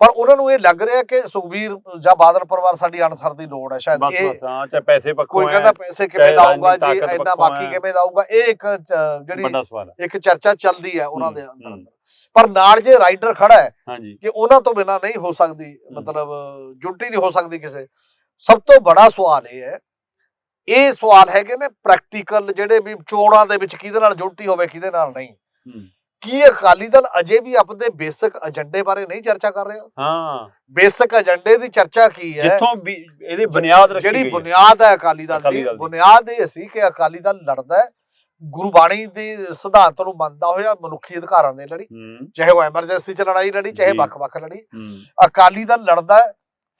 ਪਰ ਉਹਨਾਂ ਨੂੰ ਇਹ ਲੱਗ ਰਿਹਾ ਕਿ ਸੁਖਬੀਰ ਜਾਂ ਬਾਦਲ ਪਰਿਵਾਰ ਸਾਡੀ ਅਨਸਰ ਦੀ ਲੋੜ ਹੈ ਸ਼ਾਇਦ। ਇਹ ਪੈਸੇ ਪੱਖੋਂ ਕੋਈ ਕਹਿੰਦਾ ਪੈਸੇ ਕਿਵੇਂ ਲਾਊਗਾ ਜੀ, ਇੰਨਾ ਬਾਕੀ ਕਿਵੇਂ ਲਾਊਗਾ, ਇਹ ਇੱਕ ਜਿਹੜੀ ਇੱਕ ਚਰਚਾ ਚੱਲਦੀ ਹੈ ਉਹਨਾਂ ਦੇ ਅੰਦਰ। ਪਰ ਨਾਲ ਜੇ ਰਾਈਡਰ ਖੜਾ ਹੈ ਕਿ ਉਹਨਾਂ ਤੋਂ ਬਿਨਾਂ ਨਹੀਂ ਹੋ ਸਕਦੀ, ਮਤਲਬ ਜੁੱਟੀ ਨਹੀਂ ਹੋ ਸਕਦੀ ਕਿਸੇ। ਸਭ ਤੋਂ ਬੜਾ ਸਵਾਲ ਇਹ ਸਵਾਲ ਹੈਗੇ ਨੇ ਪ੍ਰੈਕਟੀਕਲ, ਜਿਹੜੇ ਵੀ ਚੋਣਾਂ ਦੇ ਵਿੱਚ ਕਿਹਦੇ ਨਾਲ ਜੁੱਟੀ ਹੋਵੇ ਕਿਹਦੇ ਨਾਲ ਨਹੀਂ। ਕੀ ਅਕਾਲੀ ਦਲ ਅਜੇ ਵੀ ਆਪਣੇ ਬੇਸਿਕ ਏਜੰਡੇ ਬਾਰੇ ਨਹੀਂ ਚਰਚਾ ਕਰ ਰਿਹਾ? ਬੇਸਿਕ ਏਜੰਡੇ ਦੀ ਚਰਚਾ ਕੀ ਹੈ? ਜਿੱਥੋਂ ਵੀ ਇਹਦੀ ਬੁਨਿਆਦ ਰੱਖੀ ਗਈ, ਜਿਹੜੀ ਬੁਨਿਆਦ ਹੈ ਅਕਾਲੀ ਦਲ ਦੀ, ਬੁਨਿਆਦ ਇਹ ਸੀ ਕਿ ਅਕਾਲੀ ਦਲ ਲੜਦਾ ਹੈ ਗੁਰਬਾਣੀ ਦੇ ਸਿਧਾਂਤ ਨੂੰ ਮੰਨਦਾ ਹੋਇਆ ਮਨੁੱਖੀ ਅਧਿਕਾਰਾਂ ਦੇ ਲੜੀ, ਚਾਹੇ ਉਹ ਐਮਰਜੈਂਸੀ ਚ ਲੜਾਈ ਲੜੀ, ਚਾਹੇ ਵੱਖ-ਵੱਖ ਲੜੀ। ਅਕਾਲੀ ਦਲ ਲੜਦਾ ਹੈ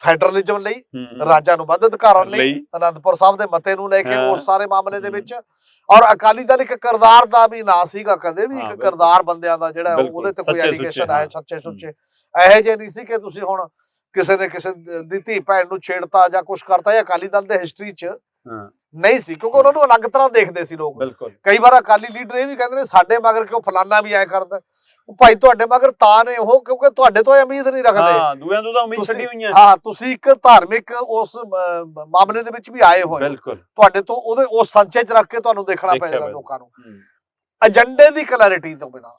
ਫੈਡਰਲਿਜ਼ਮ ਲਈ, ਰਾਜਾਂ ਨੂੰ ਵੱਧ ਅਧਿਕਾਰਾਂ ਲਈ, ਅਨੰਦਪੁਰ ਸਾਹਿਬ ਦੇ ਮਤੇ ਨੂੰ ਲੈ ਕੇ, ਉਸ ਸਾਰੇ ਮਾਮਲੇ ਦੇ ਵਿੱਚ। ਔਰ ਅਕਾਲੀ ਦਲ ਇੱਕ ਕਿਰਦਾਰ ਦਾ ਵੀ ਨਾਂ ਸੀਗਾ, ਕਦੇ ਵੀ ਇੱਕ ਕਿਰਦਾਰ ਬੰਦਿਆਂ ਦਾ ਜਿਹੜਾ ਉਹਦੇ ਤੇ ਕੋਈ ਐਲੀਗੇਸ਼ਨ ਆਏ ਸੱਚੇ ਸੁੱਚੇ ਇਹੋ ਜਿਹੇ ਨਹੀਂ ਸੀ ਕਿ ਤੁਸੀਂ ਹੁਣ ਕਿਸੇ ਨੇ ਕਿਸੇ ਦੀ ਧੀ ਭੈਣ ਨੂੰ ਛੇੜਤਾ ਜਾਂ ਕੁਛ ਕਰਤਾ। ਇਹ ਅਕਾਲੀ ਦਲ ਦੇ ਹਿਸਟਰੀ ਚ ਨਹੀਂ ਸੀ, ਕਿਉਂਕਿ ਉਹਨਾਂ ਨੂੰ ਅਲੱਗ ਤਰ੍ਹਾਂ ਦੇਖਦੇ ਸੀ ਲੋਕ। ਕਈ ਵਾਰ ਅਕਾਲੀ ਲੀਡਰ ਇਹ ਵੀ ਕਹਿੰਦੇ ਨੇ ਸਾਡੇ ਮਗਰ ਕਿਉਂ ਫਲਾਨਾ ਵੀ ਐ ਕਰਦਾ। ਭਾਈ ਤੁਹਾਡੇ ਮਗਰ ਤਾਂ ਨੇ ਉਹ ਕਿਉਂਕਿ ਤੁਹਾਡੇ ਤੋਂ ਉਮੀਦ ਨਹੀਂ ਰੱਖਦੇ, ਦੂਜਿਆਂ ਤੋਂ ਤਾਂ ਉਮੀਦ ਛੱਡੀ ਹੋਈਆਂ। ਹਾਂ, ਤੁਸੀਂ ਇੱਕ ਧਾਰਮਿਕ ਉਸ ਮਾਮਲੇ ਦੇ ਵਿੱਚ ਵੀ ਆਏ ਹੋਏ, ਤੁਹਾਡੇ ਤੋਂ ਉਹਦੇ ਉਸ ਸੰਚੇ ਚ ਰੱਖ ਕੇ ਤੁਹਾਨੂੰ ਦੇਖਣਾ ਪਏਗਾ ਲੋਕਾਂ ਨੂੰ। ਏਜੰਡੇ ਦੀ ਕਲੈਰਿਟੀ ਤੋਂ ਬਿਨਾਂ,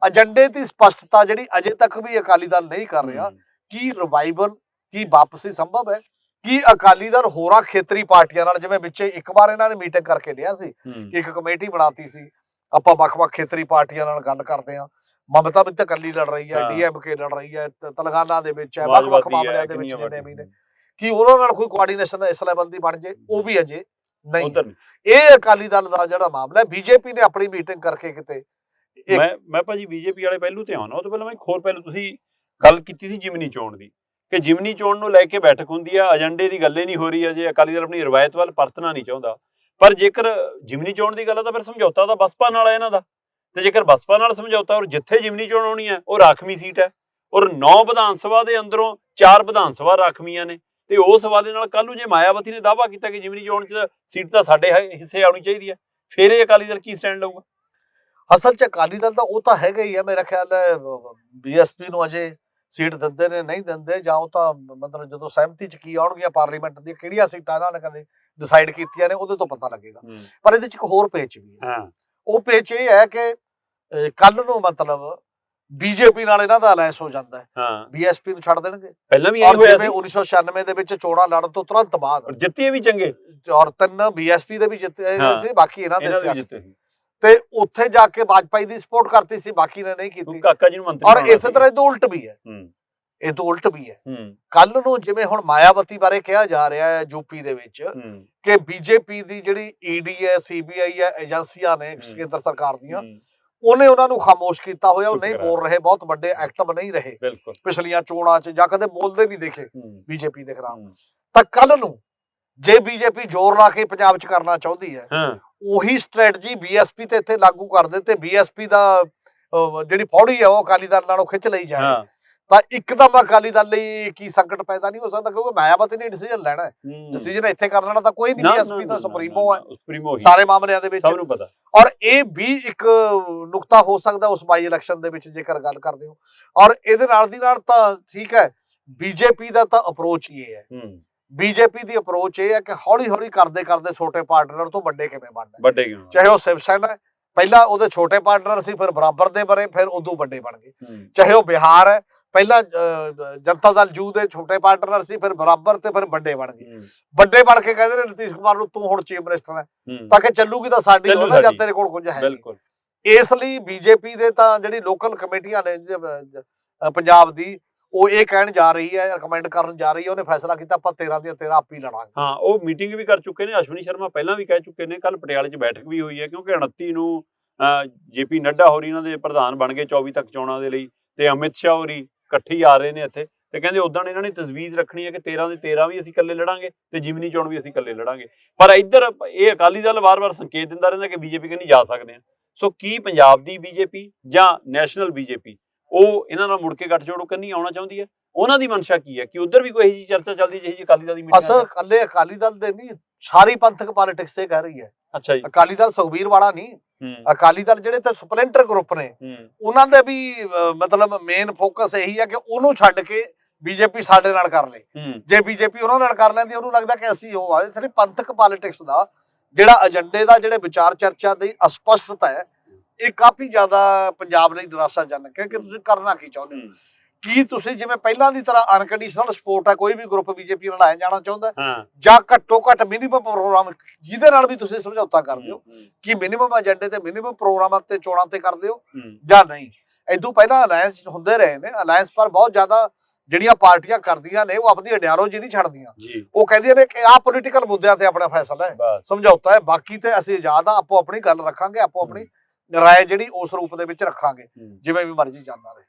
ਏਜੰਡੇ ਦੀ ਸਪਸ਼ਟਤਾ ਜਿਹੜੀ ਅਜੇ ਤੱਕ ਵੀ ਅਕਾਲੀ ਦਲ ਨਹੀਂ ਕਰ ਰਿਹਾ। ਕੀ ਰਿਵਾਈਵਲ, ਕੀ ਵਾਪਸੀ ਸੰਭਵ ਹੈ? ਕੀ ਅਕਾਲੀ ਦਲ ਹੋਰਾਂ ਖੇਤਰੀ ਪਾਰਟੀਆਂ ਨਾਲ, ਜਿਵੇਂ ਵਿੱਚ ਇੱਕ ਵਾਰ ਇਹਨਾਂ ਨੇ ਮੀਟਿੰਗ ਕਰਕੇ ਲਿਆ ਸੀ, ਇੱਕ ਕਮੇਟੀ ਬਣਾਤੀ ਸੀ, ਆਪਾਂ ਵੱਖ-ਵੱਖ ਖੇਤਰੀ ਪਾਰਟੀਆਂ ਨਾਲ ਗੱਲ ਕਰਦੇ ਹਾਂ। ਮਮਤਾ ਵੀ ਤਾਂ ਇਕੱਲੀ ਲੜ ਰਹੀ ਹੈ, ਡੀਐਮਕੇ ਲੜ ਰਹੀ ਹੈ, ਤੇਲੰਗਾਨਾ ਦੇ ਵਿੱਚ ਹੈ, ਵੱਖ-ਵੱਖ ਮਾਮਲਿਆਂ ਦੇ ਵਿੱਚ ਜਿਹੜੇ ਵੀ ਨੇ। ਕੀ ਉਹਨਾਂ ਨਾਲ ਕੋਈ ਕੋਆਰਡੀਨੇਸ਼ਨ ਇਸ ਲੈਵਲ ਦੀ ਬਣ ਜੇ? ਉਹ ਵੀ ਅਜੇ ਨਹੀਂ। ਇਹ ਅਕਾਲੀ ਦਲ ਦਾ ਜਿਹੜਾ ਮਾਮਲਾ ਹੈ, ਬੀਜੇਪੀ ਨੇ ਆਪਣੀ ਮੀਟਿੰਗ ਕਰਕੇ ਕਿਤੇ ਮੈਂ ਭਾਜੀ ਬੀਜੇਪੀ ਵਾਲੇ ਪਹਿਲੂ ਤੇ ਆਉਣਾ। ਉਹ ਤੋਂ ਪਹਿਲਾਂ ਮੈਂ ਇੱਕ ਹੋਰ ਪਹਿਲੂ, ਤੁਸੀਂ ਗੱਲ ਕੀਤੀ ਸੀ ਜਿਮਨੀ ਚੋਣ ਦੀ, ਕਿ ਜਿਮਨੀ ਚੋਣ ਨੂੰ ਲੈ ਕੇ ਬੈਠਕ ਹੁੰਦੀ ਆ, ਏਜੰਡੇ ਦੀ ਗੱਲ ਹੀ ਨਹੀਂ ਹੋ ਰਹੀ ਅਜੇ। ਅਕਾਲੀ ਦਲ ਆਪਣੀ ਰਵਾਇਤ ਵੱਲ ਪਰਤਣਾ ਨਹੀਂ ਚਾਹੁੰਦਾ। ਪਰ ਜੇਕਰ ਜਿਮਨੀ ਚੋਣ ਦੀ ਗੱਲ ਆ ਤਾਂ ਫਿਰ ਸਮਝੌਤਾ ਤਾਂ ਬਸਪਾ ਨਾਲ ਹੈ ਇਹਨਾਂ ਦਾ, ਤੇ ਜੇਕਰ ਬਸਪਾ ਨਾਲ ਸਮਝੌਤਾ, ਔਰ ਜਿੱਥੇ ਜਿਮਨੀ ਚੋਣ ਆਉਣੀ ਹੈ ਉਹ ਰਾਖਵੀਂ ਸੀਟ ਹੈ, ਔਰ 9 ਵਿਧਾਨ ਸਭਾ ਦੇ ਅੰਦਰੋਂ 4 ਵਿਧਾਨ ਸਭਾ ਰਾਖਵੀਆਂ ਨੇ, ਤੇ ਉਸ ਹਵਾਲੇ ਨਾਲ ਕੱਲ ਨੂੰ ਜੇ ਮਾਇਆਵਤੀ ਨੇ ਦਾਅਵਾ ਕੀਤਾ ਕਿ ਜਿਮਨੀ ਚੋਣ 'ਚ ਸੀਟ ਤਾਂ ਸਾਡੇ ਹਿੱਸੇ ਆਉਣੀ ਚਾਹੀਦੀ ਹੈ, ਫਿਰ ਇਹ ਅਕਾਲੀ ਦਲ ਕੀ ਸਟੈਂਡ ਲਊਗਾ? ਅਸਲ 'ਚ ਅਕਾਲੀ ਦਲ ਤਾਂ ਉਹ ਤਾਂ ਹੈਗਾ ਹੀ ਆ, ਮੇਰਾ ਖਿਆਲ ਹੈ ਬੀਐਸਪੀ ਨੂੰ ਅਜੇ ਸੀਟ ਦਿੰਦੇ ਨੇ ਨਹੀਂ ਦਿੰਦੇ, ਜਾਂ ਉਹ ਤਾਂ ਮਤਲਬ ਜਦੋਂ ਸਹਿਮਤੀ 'ਚ ਕੀ ਆਉਣਗੀਆਂ ਪਾਰਲੀਮੈਂਟ ਦੀਆਂ ਕਿਹੜੀਆਂ ਸੀਟਾਂ ਇਹਨਾਂ ਨੇ ਕਦੇ ਡਿਸਾਈਡ ਕੀਤੀਆਂ ਨੇ, ਉਹਦੇ ਤੋਂ ਪਤਾ ਲੱਗੇਗਾ। ਪਰ ਇਹਦੇ 'ਚ ਇੱਕ ਹੋਰ ਪੇਚ ਵੀ ਹੈ। ਉਹ ਪੇਚ ਇਹ ਹੈ ਕਿ ਕੱਲ ਨੂੰ ਮਤਲਬ ਬੀਜੇਪੀ ਨਾਲ ਇਹਨਾਂ ਦਾ ਅਲਾਇੰਸ ਹੋ ਜਾਂਦਾ ਹੈ, ਬੀਐਸਪੀ ਨੂੰ ਛੱਡ ਦੇਣਗੇ। ਪਹਿਲਾਂ ਵੀ ਇਹ ਹੋਇਆ ਸੀ 1996 ਦੇ ਵਿੱਚ ਚੋਣਾਂ ਲੜਨ ਤੋਂ ਤੁਰੰਤ ਬਾਅਦ, ਜਿੱਤੇ ਵੀ ਚੰਗੇ, ਔਰ 3 ਬੀਐਸਪੀ ਦੇ ਵੀ ਜਿੱਤੇ ਸੀ, ਬਾਕੀ ਇਹਨਾਂ ਦੇ ਜਿੱਤੇ ਸੀ। ਤੇ ਉੱਥੇ ਜਾ ਕੇ ਵਾਜਪਾਈ ਦੀ ਸਪੋਰਟ ਕਰਤੀ ਸੀ, ਬਾਕੀ ਨੇ ਨਹੀਂ ਕੀਤੀ। ਕਾਕਾ ਜੀ ਨੂੰ ਮੰਤਰੀ, ਔਰ ਇਸੇ ਤਰ੍ਹਾਂ ਇਹ ਤੋਂ ਉਲਟ ਵੀ ਹੈ, ਇਹ ਤੋਂ ਉਲਟ ਵੀ ਹੈ। ਕੱਲ ਨੂੰ ਜਿਵੇਂ ਹੁਣ ਮਾਇਆਵਤੀ ਬਾਰੇ ਕਿਹਾ ਜਾ ਰਿਹਾ ਹੈ ਯੂਪੀ ਦੇ ਵਿੱਚ ਕਿ ਬੀਜੇਪੀ ਦੀ ਜਿਹੜੀ ਈਡੀ ਹੈ, ਸੀਬੀਆਈ ਹੈ, ਏਜੰਸੀਆਂ ਨੇ ਕੇਂਦਰ ਸਰਕਾਰ ਦੀਆਂ, ਉਹਨੇ ਉਹਨਾਂ ਨੂੰ ਖਾਮੋਸ਼ ਕੀਤਾ ਹੋਇਆ, ਉਹ ਨਹੀਂ ਬੋਲ ਰਹੇ, ਬਹੁਤ ਵੱਡੇ ਐਕਟਿਵ ਨਹੀਂ ਰਹੇ ਪਿਛਲੀਆਂ ਚੋਣਾਂ 'ਚ, ਜਾਂ ਕਦੇ ਬੋਲਦੇ ਨਹੀਂ ਦੇਖੇ ਬੀਜੇਪੀ ਦੇ ਖਿਲਾਫ। ਤਾਂ ਕੱਲ ਨੂੰ ਜੇ ਬੀਜੇਪੀ ਜ਼ੋਰ ਲਾ ਕੇ ਪੰਜਾਬ 'ਚ ਕਰਨਾ ਚਾਹੁੰਦੀ ਹੈ, ਉਹੀ ਸਟ੍ਰੈਟਜੀ ਬੀਐਸਪੀ ਤੇ ਇੱਥੇ ਲਾਗੂ ਕਰ ਦੇ ਤੇ ਬੀਐਸਪੀ ਦਾ ਜਿਹੜੀ ਫੌੜੀ ਹੈ ਉਹ ਅਕਾਲੀ ਦਲ ਨਾਲੋਂ ਖਿੱਚ ਲਈ ਜਾਏ, ਤਾਂ ਇੱਕਦਮ ਅਕਾਲੀ ਦਲ ਲਈ ਕੀ ਸੰਕਟ ਪੈਦਾ ਨਹੀਂ ਹੋ ਸਕਦਾ, ਕਿਉਂਕਿ ਮਾਇਆਵਤੀ ਨੇ ਡਿਸੀਜਨ ਲੈਣਾ ਹੈ। ਡਿਸੀਜਨ ਇੱਥੇ ਕਰਨ ਵਾਲਾ ਤਾਂ ਕੋਈ ਨਹੀਂ, ਬੀਐਸਪੀ ਤਾਂ ਸੁਪਰੀਮੋ ਹੈ ਸਾਰੇ ਮਾਮਲਿਆਂ ਦੇ ਵਿੱਚ, ਸਭ ਨੂੰ ਪਤਾ। ਔਰ ਇਹ ਵੀ ਇੱਕ ਨੁਕਤਾ ਹੋ ਸਕਦਾ ਉਸ ਬਾਈ ਇਲੈਕਸ਼ਨ ਦੇ ਵਿੱਚ ਜੇਕਰ ਗੱਲ ਕਰਦੇ ਹੋ। ਔਰ ਇਹਦੇ ਨਾਲ ਦੀ ਨਾਲ ਤਾਂ ਠੀਕ ਹੈ, ਬੀਜੇਪੀ ਦਾ ਤਾਂ ਅਪਰੋਚ ਇਹ ਹੈ, ਬੀਜੇਪੀ ਦੀ ਅਪਰੋਚ ਇਹ ਹੈ ਕਿ ਹੌਲੀ ਹੌਲੀ ਕਰਦੇ ਕਰਦੇ ਛੋਟੇ ਪਾਰਟਨਰ ਤੋਂ ਵੱਡੇ ਕਿਵੇਂ ਬਣਨਾ, ਚਾਹੇ ਉਹ ਸ਼ਿਵ ਸੈਨਾ ਹੈ, ਪਹਿਲਾਂ ਉਹਦੇ ਛੋਟੇ ਪਾਰਟਨਰ ਸੀ, ਫਿਰ ਬਰਾਬਰ ਦੇ ਬਣੇ, ਫਿਰ ਉਦੋਂ ਵੱਡੇ ਬਣ ਗਏ। ਚਾਹੇ ਉਹ ਬਿਹਾਰ ਹੈ, ਪਹਿਲਾਂ ਜਨਤਾ ਦਲ ਜੂ ਦੇ ਛੋਟੇ ਪਾਰਟਨਰ ਸੀ, ਫਿਰ ਬਰਾਬਰ ਤੇ ਫਿਰ ਵੱਡੇ ਬਣ ਗਏ। ਵੱਡੇ ਬਣ ਕੇ ਕਹਿੰਦੇ ਨੇ ਨਿਤੀਸ਼ ਕੁਮਾਰ ਨੂੰ ਤੂੰ ਹੁਣ ਚੀਫ ਮਿਨਿਸਟਰ ਹੈ, ਤਾਂ ਕਿ ਚੱਲੂਗੀ ਤਾਂ ਸਾਡੀ ਹੋਣਾ, ਜਦ ਤੇਰੇ ਕੋਲ ਕੁਝ ਹੈ। ਇਸ ਲਈ ਬੀਜੇਪੀ ਦੇ ਤਾਂ ਜਿਹੜੀ ਲੋਕਲ ਕਮੇਟੀਆਂ ਨੇ ਪੰਜਾਬ ਦੀ, ਉਹ ਇਹ ਕਹਿਣ ਜਾ ਰਹੀ ਹੈ, ਰეკਮੈਂਡ ਕਰਨ ਜਾ ਰਹੀ ਹੈ, ਉਹਨੇ ਫੈਸਲਾ ਕੀਤਾ ਆਪਾਂ 13 ਦੀਆਂ 13 ਆਪ ਹੀ ਲੜਾਂਗੇ। ਹਾਂ, ਉਹ ਮੀਟਿੰਗ ਵੀ ਕਰ ਚੁੱਕੇ ਨੇ, ਅਸ਼ਵਨੀ ਸ਼ਰਮਾ ਪਹਿਲਾਂ ਵੀ ਕਹਿ ਚੁੱਕੇ ਨੇ, ਕੱਲ ਪਟਿਆਲੇ 'ਚ ਬੈਠਕ ਵੀ ਹੋਈ ਹੈ, ਕਿਉਂਕਿ 29 ਨੂੰ ਜੇਪੀ ਨੱਡਾ ਹੋਰੀ ਇਹਨਾਂ ਦੇ ਪ੍ਰਧਾਨ ਬਣ ਗਏ 24 ਤੱਕ ਚੋਣਾਂ ਦੇ ਲਈ, ਤੇ ਅਮਿਤ ਸ਼ਾਹ ਹੋਰੀ ਇਕੱਠੇ ਆ ਰਹੇ ਨੇ ਇੱਥੇ, ਤੇ ਕਹਿੰਦੇ ਉਦੋਂ ਇਹਨਾਂ ਨੇ ਤਜਵੀਜ਼ ਰੱਖਣੀ ਹੈ ਕਿ 13 ਦੇ 13 ਵੀ ਅਸੀਂ ਇਕੱਲੇ ਲੜਾਂਗੇ ਤੇ ਜਿਮਨੀ ਚੋਣ ਵੀ ਅਸੀਂ ਇਕੱਲੇ ਲੜਾਂਗੇ। ਪਰ ਇੱਧਰ ਇਹ ਅਕਾਲੀ ਦਲ ਵਾਰ-ਵਾਰ ਸੰਕੇਤ ਦਿੰਦਾ ਰਹਿੰਦਾ ਕਿ ਬੀਜੇਪੀ ਕਹਿੰਦੀ ਜਾ ਸਕਦੇ ਆ। ਸੋ ਕੀ ਪੰਜਾਬ ਦੀ ਬੀਜੇਪੀ ਜਾਂ ਨੈਸ਼ਨਲ ਬੀਜੇਪੀ ਉਹ ਇਹਨਾਂ ਨਾਲ ਮੁੜ ਕੇ ਗੱਠਜੋੜ ਕਰਨੀ ਆਉਣਾ ਚਾਹੁੰਦੀ ਹੈ? ਉਹਨਾਂ ਦੀ ਮਨਸ਼ਾ ਕੀ ਹੈ ਕਿ ਉਧਰ ਵੀ ਕੋਈ ਇਹੋ ਜਿਹੀ ਚਰਚਾ ਚੱਲਦੀ ਜਿਹੀ ਅਕਾਲੀ ਦਲ ਦੀ ਮੀਟਿੰਗ ਅਸਲ ਇਕੱਲੇ ਅਕਾਲੀ ਦਲ ਦੇ ਨਹੀਂ, ਸਾਰੀ ਪੰਥਕ ਪੋਲਿਟਿਕਸ ਇਹ ਕਹਿ ਰਹੀ ਹੈ। ਅੱਛਾ ਜੀ। ਅਕਾਲੀ ਦਲ ਸੁਖਬੀਰ ਵਾਲਾ ਨਹੀਂ, ਅਕਾਲੀ ਦਲ ਜਿਹੜੇ ਤੇ ਸਪਲੈਂਟਰ ਗਰੁੱਪ ਨੇ ਉਹਨਾਂ ਦੇ ਵੀ ਮਤਲਬ ਮੇਨ ਫੋਕਸ ਇਹੀ ਹੈ ਕਿ ਉਹਨੂੰ ਛੱਡ ਕੇ ਬੀਜੇਪੀ ਸਾਡੇ ਨਾਲ ਕਰ ਲੇ। ਜੇ ਬੀਜੇਪੀ ਉਹਨਾਂ ਨਾਲ ਕਰ ਲੈਂਦੀ, ਉਹਨੂੰ ਲੱਗਦਾ ਕਿ ਅਸੀਂ ਉਹ ਆ। ਇਸ ਲਈ ਪੰਥਕ ਪੋਲਿਟਿਕਸ ਦਾ ਜਿਹੜਾ ਏਜੰਡੇ ਦਾ ਜਿਹੜੇ ਵਿਚਾਰ ਚਰਚਾ ਦੀ ਅਸਪਸ਼ਟਤਾ ਹੈ, ਇਹ ਕਾਫੀ ਜ਼ਿਆਦਾ ਪੰਜਾਬ ਲਈ ਨਿਰਾਸ਼ਾਜਨਕ ਹੈ ਕਿ ਤੁਸੀਂ ਕਰਨਾ ਕੀ ਚਾਹੁੰਦੇ ਹੋ। ਕੀ ਤੁਸੀਂ ਜਿਵੇਂ ਪਹਿਲਾਂ ਦੀ ਤਰ੍ਹਾਂ ਅਨਕੰਡੀਸ਼ਨਲ ਸਪੋਰਟ ਹੈ, ਕੋਈ ਵੀ ਗਰੁੱਪ ਬੀਜੇਪੀ ਨਾਲ ਆਇਆ ਜਾਣਾ ਚਾਹੁੰਦਾ, ਜਾਂ ਘੱਟੋ ਘੱਟ ਮਿਨੀਮਮ ਪ੍ਰੋਗਰਾਮ ਜਿਹਦੇ ਨਾਲ ਵੀ ਤੁਸੀਂ ਸਮਝੌਤਾ ਕਰਦੇ ਹੋ ਕਿ ਮਿਨੀਮਮ ਏਜੰਡੇ ਤੇ ਮਿਨੀਮਮ ਪ੍ਰੋਗਰਾਮਾਂ ਤੇ ਚੋਣਾਂ ਤੇ ਕਰਦੇ ਹੋ ਜਾਂ ਨਹੀਂ। ਇਦੋਂ ਪਹਿਲਾਂ ਅਲਾਇੰਸ ਹੁੰਦੇ ਰਹੇ ਨੇ, ਅਲਾਇੰਸ ਪਰ ਬਹੁਤ ਜ਼ਿਆਦਾ ਜਿਹੜੀਆਂ ਪਾਰਟੀਆਂ ਕਰਦੀਆਂ ਨੇ ਉਹ ਆਪਣੀ ਅਡਿਆਰੋਜੀ ਨਹੀਂ ਛੱਡਦੀਆਂ। ਉਹ ਕਹਿੰਦੀਆਂ ਨੇ ਕਿ ਆਹ ਪੋਲੀਟੀਕਲ ਮੁੱਦਿਆਂ ਤੇ ਆਪਣਾ ਫੈਸਲਾ ਹੈ, ਸਮਝੌਤਾ ਹੈ, ਬਾਕੀ ਤੇ ਅਸੀਂ ਆਜ਼ਾਦ ਆ, ਆਪੋ ਆਪਣੀ ਗੱਲ ਰੱਖਾਂਗੇ, ਆਪੋ ਆਪਣੀ ਰਾਏ ਜਿਹੜੀ ਉਸ ਰੂਪ ਦੇ ਵਿੱਚ ਰੱਖਾਂਗੇ, ਜਿਵੇਂ ਵੀ ਮਰਜ਼ੀ ਜਾਂਦਾ ਰਹੇ।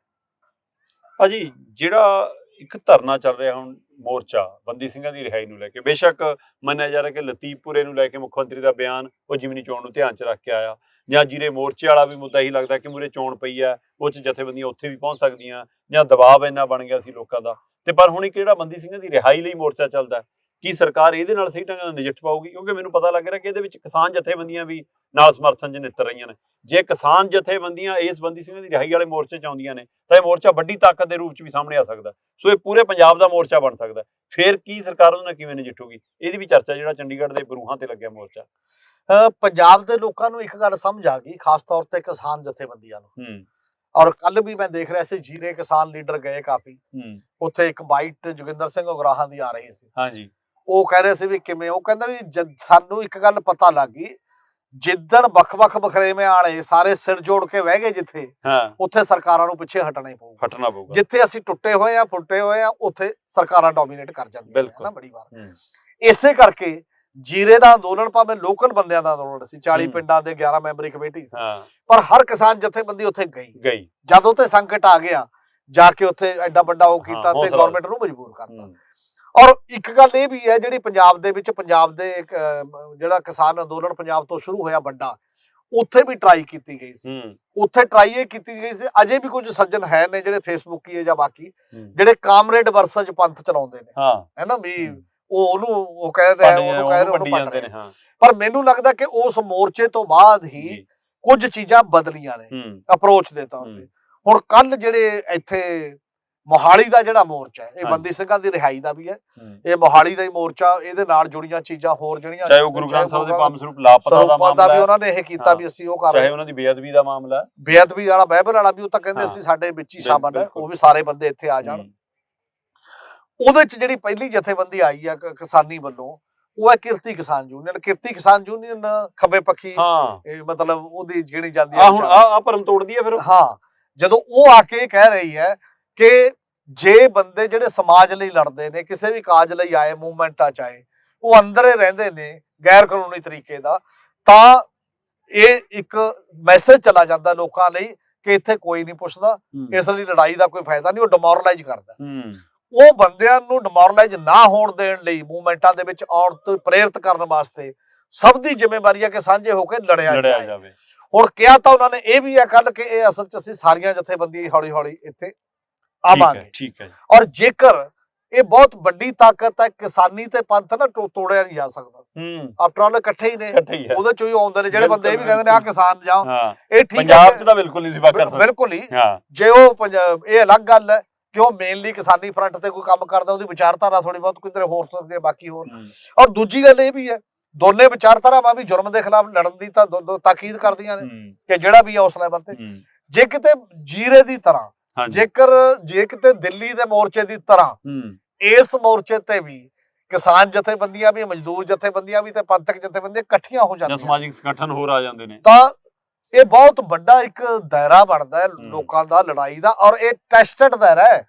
ਭਾਜੀ ਜਿਹੜਾ ਇੱਕ ਧਰਨਾ ਚੱਲ ਰਿਹਾ ਹੁਣ ਮੋਰਚਾ ਬੰਦੀ ਸਿੰਘਾਂ ਦੀ ਰਿਹਾਈ ਨੂੰ ਲੈ ਕੇ, ਬੇਸ਼ੱਕ ਮੰਨਿਆ ਜਾ ਰਿਹਾ ਕਿ ਲਤੀਫਪੁਰੇ ਨੂੰ ਲੈ ਕੇ ਮੁੱਖ ਮੰਤਰੀ ਦਾ ਬਿਆਨ ਉਹ ਜਿਮਨੀ ਚੋਣ ਨੂੰ ਧਿਆਨ 'ਚ ਰੱਖ ਕੇ ਆਇਆ, ਜਾਂ ਜਿਹੜੇ ਮੋਰਚੇ ਵਾਲਾ ਵੀ ਮੁੱਦਾ ਇਹੀ ਲੱਗਦਾ ਕਿ ਮੂਹਰੇ ਚੋਣ ਪਈ ਹੈ, ਉਹ 'ਚ ਜਥੇਬੰਦੀਆਂ ਉੱਥੇ ਵੀ ਪਹੁੰਚ ਸਕਦੀਆਂ, ਜਾਂ ਦਬਾਅ ਇੰਨਾ ਬਣ ਗਿਆ ਸੀ ਲੋਕਾਂ ਦਾ। ਤੇ ਪਰ ਹੁਣ ਇੱਕ ਜਿਹੜਾ ਬੰਦੀ ਸਿੰਘਾਂ ਦੀ ਰਿਹਾਈ ਲਈ ਮੋਰਚਾ ਚੱਲਦਾ, ਕੀ ਸਰਕਾਰ ਇਹਦੇ ਨਾਲ ਸਹੀ ਢੰਗ ਨਾਲ ਨਜਿੱਠ ਪਾਊਗੀ? ਕਿਉਂਕਿ ਮੈਨੂੰ ਪਤਾ ਲੱਗ ਰਿਹਾ ਕਿ ਇਹਦੇ ਵਿੱਚ ਕਿਸਾਨ ਜਥੇਬੰਦੀਆਂ ਵੀ ਨਾਲ ਸਮਰਥਨ 'ਚ ਨਿੱਤਰ ਰਹੀਆਂ ਨੇ। ਜੇ ਕਿਸਾਨ ਜਥੇਬੰਦੀਆਂ ਇਸ ਬੰਦੀ ਸਿੰਘਾਂ ਦੀ ਰਿਹਾਈ ਵਾਲੇ ਮੋਰਚੇ 'ਚ ਆਉਂਦੀਆਂ ਨੇ ਤਾਂ ਇਹ ਮੋਰਚਾ ਵੱਡੀ ਤਾਕਤ ਦੇ ਰੂਪ 'ਚ ਵੀ ਸਾਹਮਣੇ ਆ ਸਕਦਾ। ਸੋ ਇਹ ਪੂਰੇ ਪੰਜਾਬ ਦਾ ਮੋਰਚਾ ਬਣ ਸਕਦਾ। ਫਿਰ ਕੀ ਸਰਕਾਰ ਉਹਦੇ ਨਾਲ ਕਿਵੇਂ ਨਜਿੱਠੂਗੀ? ਇਹਦੀ ਵੀ ਚਰਚਾ ਜਿਹੜਾ ਚੰਡੀਗੜ੍ਹ ਦੇ ਬਰੂਹਾਂ ਤੇ ਲੱਗਿਆ ਮੋਰਚਾ। ਪੰਜਾਬ ਦੇ ਲੋਕਾਂ ਨੂੰ ਇੱਕ ਗੱਲ ਸਮਝ ਆ ਗਈ, ਖਾਸ ਤੌਰ ਤੇ ਕਿਸਾਨ ਜਥੇਬੰਦੀਆਂ ਨੂੰ। ਔਰ ਕੱਲ ਵੀ ਮੈਂ ਦੇਖ ਰਿਹਾ ਸੀ, ਜੀਰੇ ਕਿਸਾਨ ਲੀਡਰ ਗਏ ਕਾਫੀ, ਉੱਥੇ ਇੱਕ ਬਾਈਟ ਜੋਗਿੰਦਰ ਸਿੰਘ ਉਗਰਾਹਾਂ ਦੀ ਆ ਰਹੀ ਸੀ। ਹਾਂਜੀ, ਉਹ ਕਹਿ ਰਹੇ ਸੀ ਵੀ ਕਿਵੇਂ, ਉਹ ਕਹਿੰਦਾ ਵੀ ਸਾਨੂੰ ਇੱਕ ਗੱਲ ਪਤਾ ਲੱਗ ਗਈ, ਜਿੱਦਣ ਵੱਖ-ਵੱਖ ਬਖਰੇਵੇਂ ਵਾਲੇ ਸਾਰੇ ਸਿਰ ਜੋੜ ਕੇ ਬਹਿ ਗਏ ਜਿੱਥੇ, ਉੱਥੇ ਸਰਕਾਰਾਂ ਨੂੰ ਪਿੱਛੇ ਹਟਣਾ ਪਊਗਾ। ਜਿੱਥੇ ਅਸੀਂ ਟੁੱਟੇ ਹੋਏ ਆ, ਫੁੱਟੇ ਹੋਏ ਆ, ਉੱਥੇ ਸਰਕਾਰਾਂ ਡੋਮੀਨੇਟ ਕਰ ਜਾਂਦੀਆਂ ਨੇ ਨਾ ਬੜੀ ਵਾਰ। ਇਸੇ ਕਰਕੇ ਜੀਰੇ ਦਾ ਅੰਦੋਲਨ ਭਾਵੇਂ ਲੋਕਲ ਬੰਦਿਆਂ ਦਾ ਅੰਦੋਲਨ ਸੀ, 40 ਪਿੰਡਾਂ ਦੇ 11 ਮੈਂਬਰੀ ਕਮੇਟੀ ਸੀ, ਪਰ ਹਰ ਕਿਸਾਨ ਜਥੇਬੰਦੀ ਉੱਥੇ ਗਈ। ਜਦ ਉੱਥੇ ਸੰਕਟ ਆ ਗਿਆ, ਜਾ ਕੇ ਉੱਥੇ ਐਡਾ ਵੱਡਾ ਉਹ ਕੀਤਾ ਤੇ ਗਵਰਨਮੈਂਟ ਨੂੰ ਮਜਬੂਰ ਕਰਤਾ। ਔਰ ਇੱਕ ਗੱਲ ਇਹ ਵੀ ਹੈ, ਜਿਹੜੀ ਪੰਜਾਬ ਦੇ ਵਿੱਚ ਪੰਜਾਬ ਦੇ ਜਿਹੜਾ ਕਿਸਾਨ ਅੰਦੋਲਨ ਪੰਜਾਬ ਤੋਂ ਸ਼ੁਰੂ ਹੋਇਆ ਵੱਡਾ, ਉੱਥੇ ਵੀ ਟਰਾਈ ਕੀਤੀ ਗਈ ਸੀ। ਉੱਥੇ ਟਰਾਈ ਇਹ ਕੀਤੀ ਗਈ ਸੀ, ਅਜੇ ਵੀ ਕੁਝ ਸੱਜਣ ਹੈ ਨੇ ਜਿਹੜੇ ਫੇਸਬੁੱਕੀ ਜਾਂ ਬਾਕੀ ਜਿਹੜੇ ਕਾਮਰੇਡ ਵਰਸਸ ਪੰਥ ਚਲਾਉਂਦੇ ਨੇ, ਹੈ ਨਾ, ਵੀ ਉਹ ਕਹਿ ਰਿਹਾ, ਉਹਨੂੰ ਕਹਿ ਰਹੇ ਨੇ। ਪਰ ਮੈਨੂੰ ਲੱਗਦਾ ਕਿ ਉਸ ਮੋਰਚੇ ਤੋਂ ਬਾਅਦ ਹੀ ਕੁਝ ਚੀਜ਼ਾਂ ਬਦਲੀਆਂ ਨੇ ਅਪਰੋਚ ਦੇ ਤੌਰ ਤੇ। ਹੁਣ ਕੱਲ ਜਿਹੜੇ ਇੱਥੇ ਮੋਹਾਲੀ ਦਾ ਜਿਹੜਾ ਮੋਰਚਾ ਹੈ, ਇਹ ਬੰਦੀ ਸਿੰਘਾਂ ਦੀ ਰਿਹਾਈ ਦਾ ਵੀ ਹੈ, ਇਹ ਮੋਹਾਲੀ ਦਾ ਹੀ ਮੋਰਚਾ, ਇਹਦੇ ਨਾਲ ਜੁੜੀਆਂ ਚੀਜ਼ਾਂ ਹੋਰ ਜਿਹੜੀਆਂ, ਚਾਹੇ ਉਹ ਗੁਰੂ ਗ੍ਰੰਥ ਸਾਹਿਬ ਦੇ ਪਾਵਨ ਸਰੂਪ ਲਾਪਤਾ ਦਾ ਮਾਮਲਾ ਵੀ ਉਹਨਾਂ ਨੇ ਇਹ ਕੀਤਾ ਵੀ ਅਸੀਂ ਉਹ ਕਰ ਰਹੇ, ਚਾਹੇ ਉਹਨਾਂ ਦੀ ਬੇਅਦਬੀ ਦਾ ਮਾਮਲਾ, ਬੇਅਦਬੀ ਵਾਲਾ ਬਾਈਬਲ ਵਾਲਾ ਵੀ, ਉਹ ਤਾਂ ਕਹਿੰਦੇ ਅਸੀਂ ਸਾਡੇ ਵਿੱਚ ਹੀ ਸ਼ਾਮਲ ਹੈ, ਉਹ ਵੀ ਸਾਰੇ ਬੰਦੇ ਇੱਥੇ ਆ ਜਾਣ। ਉਹਦੇ ਚ ਜਿਹੜੀ ਪਹਿਲੀ ਜਥੇਬੰਦੀ ਆਈ ਆ ਕਿਸਾਨੀ ਵੱਲੋਂ, ਉਹ ਹੈ ਕਿਰਤੀ ਕਿਸਾਨ ਯੂਨੀਅਨ। ਕਿਰਤੀ ਕਿਸਾਨ ਯੂਨੀਅਨ ਖੱਬੇ ਪੱਖੀ, ਮਤਲਬ ਉਹਦੀ ਜਿਹੜੀ ਜਾਂਦੀ ਹੈ ਹੁਣ ਆ ਭਰਮ ਤੋੜਦੀ ਹੈ। ਫਿਰ ਜਦੋਂ ਉਹ ਆ ਕੇ ਕਹਿ ਰਹੀ ਹੈ ਕਿ ਜੇ ਬੰਦੇ ਜਿਹੜੇ ਸਮਾਜ ਲਈ ਲੜਦੇ ਨੇ, ਕਿਸੇ ਵੀ ਕਾਜ ਲਈ ਆਏ, ਮੂਵਮੈਂਟਾਂ ਚ ਆਏ, ਉਹ ਅੰਦਰੇ ਰਹਿੰਦੇ ਨੇ ਗੈਰ ਕਾਨੂੰਨੀ ਤਰੀਕੇ ਦਾ, ਤਾਂ ਇਹ ਇੱਕ ਮੈਸੇਜ ਚਲਾ ਜਾਂਦਾ ਲੋਕਾਂ ਲਈ ਕਿ ਇੱਥੇ ਕੋਈ ਨਹੀਂ ਪੁੱਛਦਾ, ਇਸ ਲਈ ਲੜਾਈ ਦਾ ਕੋਈ ਫਾਇਦਾ ਨਹੀਂ। ਉਹ ਡਿਮੋਰਲਾਈਜ਼ ਕਰਦਾ। ਉਹ ਬੰਦਿਆਂ ਨੂੰ ਡਿਮੋਰਲਾਈਜ਼ ਨਾ ਹੋਣ ਦੇਣ ਲਈ, ਮੂਵਮੈਂਟਾਂ ਦੇ ਵਿੱਚ ਆਉਣ ਤੋਂ ਪ੍ਰੇਰਿਤ ਕਰਨ ਵਾਸਤੇ ਸਭ ਦੀ ਜ਼ਿੰਮੇਵਾਰੀ ਹੈ ਕਿ ਸਾਂਝੇ ਹੋ ਕੇ ਲੜਿਆ ਜਾਵੇ। ਹੁਣ ਕਿਹਾ ਤਾਂ ਉਹਨਾਂ ਨੇ ਇਹ ਵੀ ਹੈ ਕੱਲ ਕਿ ਇਹ ਅਸਲ ਚ ਅਸੀਂ ਸਾਰੀਆਂ ਜਥੇਬੰਦੀਆਂ ਹੌਲੀ ਹੌਲੀ ਇੱਥੇ ਆਵਾਂਗੇ। ਠੀਕ ਹੈ। ਔਰ ਜੇਕਰ ਇਹ ਬਹੁਤ ਵੱਡੀ ਤਾਕਤ ਹੈ, ਕਿਸਾਨੀ ਤੇ ਪੰਥ ਨਾ ਤੋੜਿਆ ਨਹੀਂ ਜਾ ਸਕਦਾ। ਆਫਟਰ ਆਲ ਇਕੱਠੇ ਹੀ ਨੇ, ਉਹਦੇ ਚੋਂ ਹੀ ਆਉਂਦੇ ਨੇ ਜਿਹੜੇ ਬੰਦੇ ਇਹ ਵੀ ਕਹਿੰਦੇ ਨੇ ਆ ਕਿਸਾਨ ਜਾਓ, ਇਹ ਠੀਕ ਹੈ। ਪੰਜਾਬ ਚ ਤਾਂ ਬਿਲਕੁਲ ਨਹੀਂ ਕਰ ਸਕਦੇ, ਬਿਲਕੁਲ ਹੀ। ਜੇ ਉਹ ਇਹ ਅਲੱਗ ਗੱਲ ਹੈ ਕਿ ਉਹ ਮੇਨਲੀ ਕਿਸਾਨੀ ਫਰੰਟ ਤੇ ਕੋਈ ਕੰਮ ਕਰਦਾ, ਉਹਦੀ ਵਿਚਾਰਧਾਰਾ ਥੋੜੀ ਬਹੁਤ ਕਿਧਰੇ ਹੋਰ ਸਕਦੀ ਹੈ, ਬਾਕੀ ਹੋਰ। ਔਰ ਦੂਜੀ ਗੱਲ ਇਹ ਵੀ ਹੈ, ਦੋਨੇ ਵਿਚਾਰਧਾਰਾਵਾਂ ਵੀ ਜੁਰਮ ਦੇ ਖਿਲਾਫ ਲੜਨ ਦੀ ਤਾਂ ਤਾਕੀਦ ਕਰਦੀਆਂ ਨੇ ਕਿ ਜਿਹੜਾ ਵੀ ਉਸ ਲੈਵਲ ਤੇ, ਜੇ ਕਿਤੇ ਜੀਰੇ ਦੀ ਤਰ੍ਹਾਂ, ਜੇ ਕਿਤੇ ਦਿੱਲੀ ਦੇ ਮੋਰਚੇ ਦੀ ਤਰ੍ਹਾਂ ਇਸ ਮੋਰਚੇ ਤੇ ਵੀ ਕਿਸਾਨ ਜਥੇਬੰਦੀਆਂ ਵੀ, ਮਜ਼ਦੂਰ ਜਥੇਬੰਦੀਆਂ ਵੀ ਤੇ ਪੰਥਕ ਜਥੇਬੰਦੀਆਂ ਇਕੱਠੀਆਂ ਹੋ ਜਾਂਦੀਆਂ, ਸਮਾਜਿਕ ਸੰਗਠਨ ਹੋਰ ਆ ਜਾਂਦੇ ਨੇ, ਤਾਂ ਇਹ ਬਹੁਤ ਵੱਡਾ ਇੱਕ ਦਾਇਰਾ ਬਣਦਾ ਹੈ ਲੋਕਾਂ ਦਾ ਲੜਾਈ ਦਾ। ਔਰ ਇਹ ਟੈਸਟਡ ਦਾਇਰਾ ਹੈ,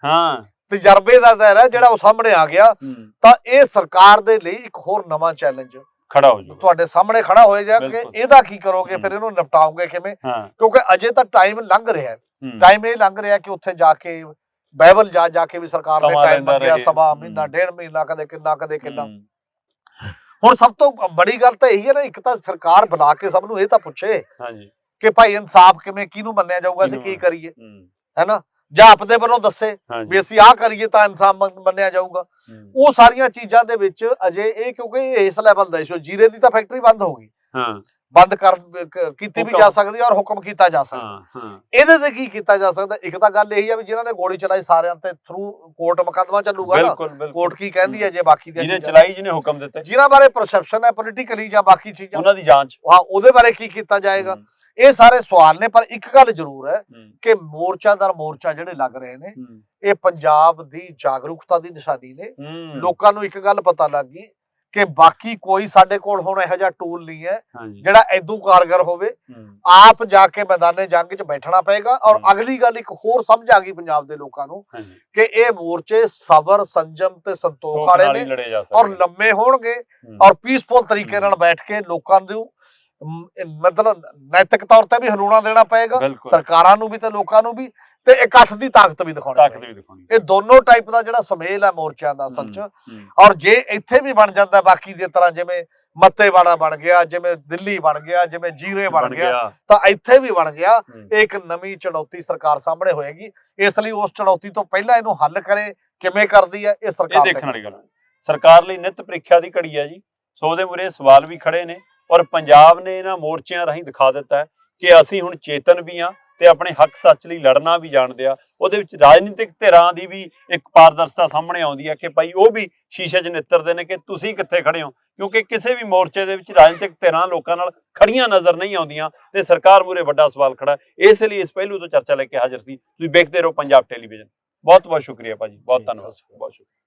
ਤਜਰਬੇ ਦਾ ਦਾਇਰਾ ਜਿਹੜਾ ਉਹ ਸਾਹਮਣੇ ਆ ਗਿਆ। ਤਾਂ ਇਹ ਸਰਕਾਰ ਦੇ ਲਈ ਇੱਕ ਹੋਰ ਨਵਾਂ ਚੈਲੰਜ ਖੜਾ ਹੋ ਜਾਊ, ਤੁਹਾਡੇ ਸਾਹਮਣੇ ਖੜਾ ਹੋ ਜਾ ਕਿ ਇਹਦਾ ਕੀ ਕਰੋਗੇ, ਫਿਰ ਇਹਨੂੰ ਨਿਪਟਾਓਗੇ ਕਿਵੇਂ? ਕਿਉਂਕਿ ਅਜੇ ਤਾਂ ਟਾਈਮ ਲੰਘ ਰਿਹਾ, ਟਾਈਮ ਇਹ ਲੰਘ ਰਿਹਾ ਕਿ ਉੱਥੇ ਜਾ ਕੇ ਬਾਈਬਲ ਜਾ ਕੇ ਵੀ ਸਰਕਾਰ ਨੇ ਟਾਈਮ ਮੰਗਿਆ, ਸਵਾ ਮਹੀਨਾ, 1.5 ਮਹੀਨਾ, ਕਦੇ ਕਿੰਨਾ। ਹੁਣ ਸਭ ਤੋਂ ਬੜੀ ਗੱਲ ਤਾਂ ਇਹੀ ਹੈ ਨਾ, ਇੱਕ ਤਾਂ ਸਰਕਾਰ ਬੁਲਾ ਕੇ ਸਭ ਨੂੰ ਇਹ ਤਾਂ ਪੁੱਛੇ ਕਿ ਭਾਈ ਇਨਸਾਫ ਕਿਵੇਂ, ਕਿਹਨੂੰ ਮੰਨਿਆ ਜਾਊਗਾ, ਅਸੀਂ ਕੀ ਕਰੀਏ, ਹੈ ਨਾ। ਜਾਂ ਆਪਦੇ ਵੱਲੋਂ ਦੱਸੇ ਹਾਂਜੀ ਵੀ ਅਸੀਂ ਆਹ ਕਰੀਏ ਤਾਂ ਇਨਸਾਨ ਮੰਨਿਆ ਜਾਊਗਾ। ਉਹ ਸਾਰੀਆਂ ਚੀਜ਼ਾਂ ਦੇ ਵਿੱਚ ਅਜੇ ਇਹ, ਕਿਉਂਕਿ ਇਹ ਇਸ ਲੈਵਲ ਦਾ ਇਸ਼ੂ, ਜੀਰੇ ਦੀ ਤਾਂ ਫੈਕਟਰੀ ਬੰਦ ਹੋ ਗਈ, ਹਾਂ ਬੰਦ ਕੀਤੀ ਵੀ ਜਾ ਸਕਦੀ ਔਰ ਹੁਕਮ ਕੀਤਾ ਜਾ ਸਕਦਾ। ਇਹਦੇ ਤੇ ਕੀ ਕੀਤਾ ਜਾ ਸਕਦਾ? ਇੱਕ ਤਾਂ ਗੱਲ ਇਹੀ ਆ ਵੀ ਜਿਨ੍ਹਾਂ ਨੇ ਗੋਲੀ ਚਲਾਈ ਸਾਰਿਆਂ ਤੇ ਥਰੂ ਕੋਰਟ ਮੁਕੱਦਮਾ ਚੱਲੂਗਾ ਨਾ, ਕੋਰਟ ਕੀ ਕਹਿੰਦੀ ਹੈ ਜੇ ਬਾਕੀ ਦੀਆਂ ਜਿਹਨੇ ਚਲਾਈ, ਜਿਹਨੇ ਹੁਕਮ ਦਿੱਤੇ, ਜਿਨ੍ਹਾਂ ਬਾਰੇ ਪਰਸੈਪਸ਼ਨ ਹੈ ਪੋਲੀਟੀਕਲੀ ਜਾਂ ਬਾਕੀ ਚੀਜ਼ਾਂ, ਉਹਨਾਂ ਦੀ ਜਾਂਚ, ਉਹਦੇ ਬਾਰੇ ਕੀ ਕੀਤਾ ਜਾਏਗਾ? ਇਹ ਸਾਰੇ ਸਵਾਲ ਨੇ। ਪਰ ਇੱਕ ਗੱਲ ਜ਼ਰੂਰ ਹੈ ਕਿ ਮੋਰਚਾ ਦਰ ਮੋਰਚਾ ਜਿਹੜੇ ਲੱਗ ਰਹੇ ਨੇ, ਇਹ ਪੰਜਾਬ ਦੀ ਜਾਗਰੂਕਤਾ ਦੀ ਨਿਸ਼ਾਨੀ ਨੇ। ਲੋਕਾਂ ਨੂੰ ਇੱਕ ਗੱਲ ਪਤਾ ਲੱਗ ਗਈ ਕਿ ਬਾਕੀ ਕੋਈ ਸਾਡੇ ਕੋਲ ਹੁਣ ਇਹੋ ਜਿਹਾ ਟੂਲ ਨਹੀਂ ਹੈ ਜਿਹੜਾ ਏਦੂ ਕਾਰਗਰ ਹੋਵੇ। ਆਪ ਜਾ ਕੇ ਮੈਦਾਨੇ ਜੰਗ 'ਚ ਬੈਠਣਾ ਪਏਗਾ। ਔਰ ਅਗਲੀ ਗੱਲ ਇੱਕ ਹੋਰ ਸਮਝ ਆ ਗਈ ਪੰਜਾਬ ਦੇ ਲੋਕਾਂ ਨੂੰ ਕਿ ਇਹ ਮੋਰਚੇ ਸਬਰ, ਸੰਜਮ ਤੇ ਸੰਤੋਖ ਵਾਲੇ ਨੇ ਔਰ ਲੰਮੇ ਹੋਣਗੇ ਔਰ ਪੀਸਫੁਲ ਤਰੀਕੇ ਨਾਲ ਬੈਠ ਕੇ ਲੋਕਾਂ ਨੂੰ ਮਤਲਬ ਨੈਤਿਕ ਤੌਰ ਤੇ ਵੀ ਹਲੂਣਾ ਦੇਣਾ ਪਏਗਾ, ਸਰਕਾਰਾਂ ਨੂੰ ਵੀ ਤੇ ਲੋਕਾਂ ਨੂੰ ਵੀ, ਤੇ ਇਕੱਠ ਦੀ ਤਾਕਤ ਵੀ ਦਿਖਾਉਣੀ। ਇਹ ਦੋਨੋਂ ਟਾਈਪ ਦਾ ਜਿਹੜਾ ਸੁਮੇਲ ਹੈ ਮੋਰਚਿਆਂ ਦਾ ਅਸਲ 'ਚ। ਔਰ ਜੇ ਇੱਥੇ ਵੀ ਬਣ ਜਾਂਦਾ ਬਾਕੀ ਦੀ ਤਰ੍ਹਾਂ, ਜਿਵੇਂ ਮੱਤੇਵਾੜਾ ਬਣ ਗਿਆ, ਜਿਵੇਂ ਦਿੱਲੀ ਬਣ ਗਿਆ, ਜਿਵੇਂ ਜੀਰੇ ਬਣ ਗਿਆ, ਤਾਂ ਇੱਥੇ ਵੀ ਬਣ ਗਿਆ। ਇੱਕ ਨਵੀਂ ਚੁਣੌਤੀ ਸਰਕਾਰ ਸਾਹਮਣੇ ਹੋਏਗੀ। ਇਸ ਲਈ ਉਸ ਚੁਣੌਤੀ ਤੋਂ ਪਹਿਲਾਂ ਇਹਨੂੰ ਹੱਲ ਕਰੇ, ਕਿਵੇਂ ਕਰਦੀ ਹੈ, ਇਹ ਸਰਕਾਰ ਦੇਖਣ ਵਾਲੀ ਗੱਲ। ਸਰਕਾਰ ਲਈ ਨਿਤ ਪ੍ਰੀਖਿਆ ਦੀ ਘੜੀ ਹੈ ਜੀ। ਸੋ ਉਹਦੇ ਮੂਹਰੇ ਸਵਾਲ ਵੀ ਖੜੇ ਨੇ ਔਰ ਪੰਜਾਬ ਨੇ ਇਹਨਾਂ ਮੋਰਚਿਆਂ ਰਾਹੀਂ ਦਿਖਾ ਦਿੱਤਾ ਹੈ ਕਿ ਅਸੀਂ ਹੁਣ ਚੇਤਨ ਵੀ ਹਾਂ ਤੇ ਆਪਣੇ ਹੱਕ ਸੱਚ ਲਈ ਲੜਨਾ ਵੀ ਜਾਣਦੇ ਆ। ਉਹਦੇ ਵਿੱਚ ਰਾਜਨੀਤਿਕ ਧਿਰਾਂ ਦੀ ਵੀ ਇੱਕ ਪਾਰਦਰਸ਼ਤਾ ਸਾਹਮਣੇ ਆਉਂਦੀ ਹੈ ਕਿ ਭਾਈ ਉਹ ਵੀ ਸ਼ੀਸ਼ੇ 'ਚ ਨਿੱਤਰਦੇ ਨੇ ਕਿ ਤੁਸੀਂ ਕਿੱਥੇ ਖੜੇ ਹੋ, ਕਿਉਂਕਿ ਕਿਸੇ ਵੀ ਮੋਰਚੇ ਦੇ ਵਿੱਚ ਰਾਜਨੀਤਿਕ ਧਿਰਾਂ ਲੋਕਾਂ ਨਾਲ ਖੜੀਆਂ ਨਜ਼ਰ ਨਹੀਂ ਆਉਂਦੀਆਂ ਤੇ ਸਰਕਾਰ ਮੂਹਰੇ ਵੱਡਾ ਸਵਾਲ ਖੜਾ। ਇਸ ਲਈ ਇਸ ਪਹਿਲੂ ਤੋਂ ਚਰਚਾ ਲੈ ਕੇ ਹਾਜ਼ਰ ਸੀ। ਤੁਸੀਂ ਵੇਖਦੇ ਰਹੋ ਪੰਜਾਬ ਟੈਲੀਵਿਜ਼ਨ। ਬਹੁਤ ਬਹੁਤ ਸ਼ੁਕਰੀਆ ਭਾਜੀ, ਬਹੁਤ ਧੰਨਵਾਦ, ਬਹੁਤ ਸ਼ੁਕਰੀਆ।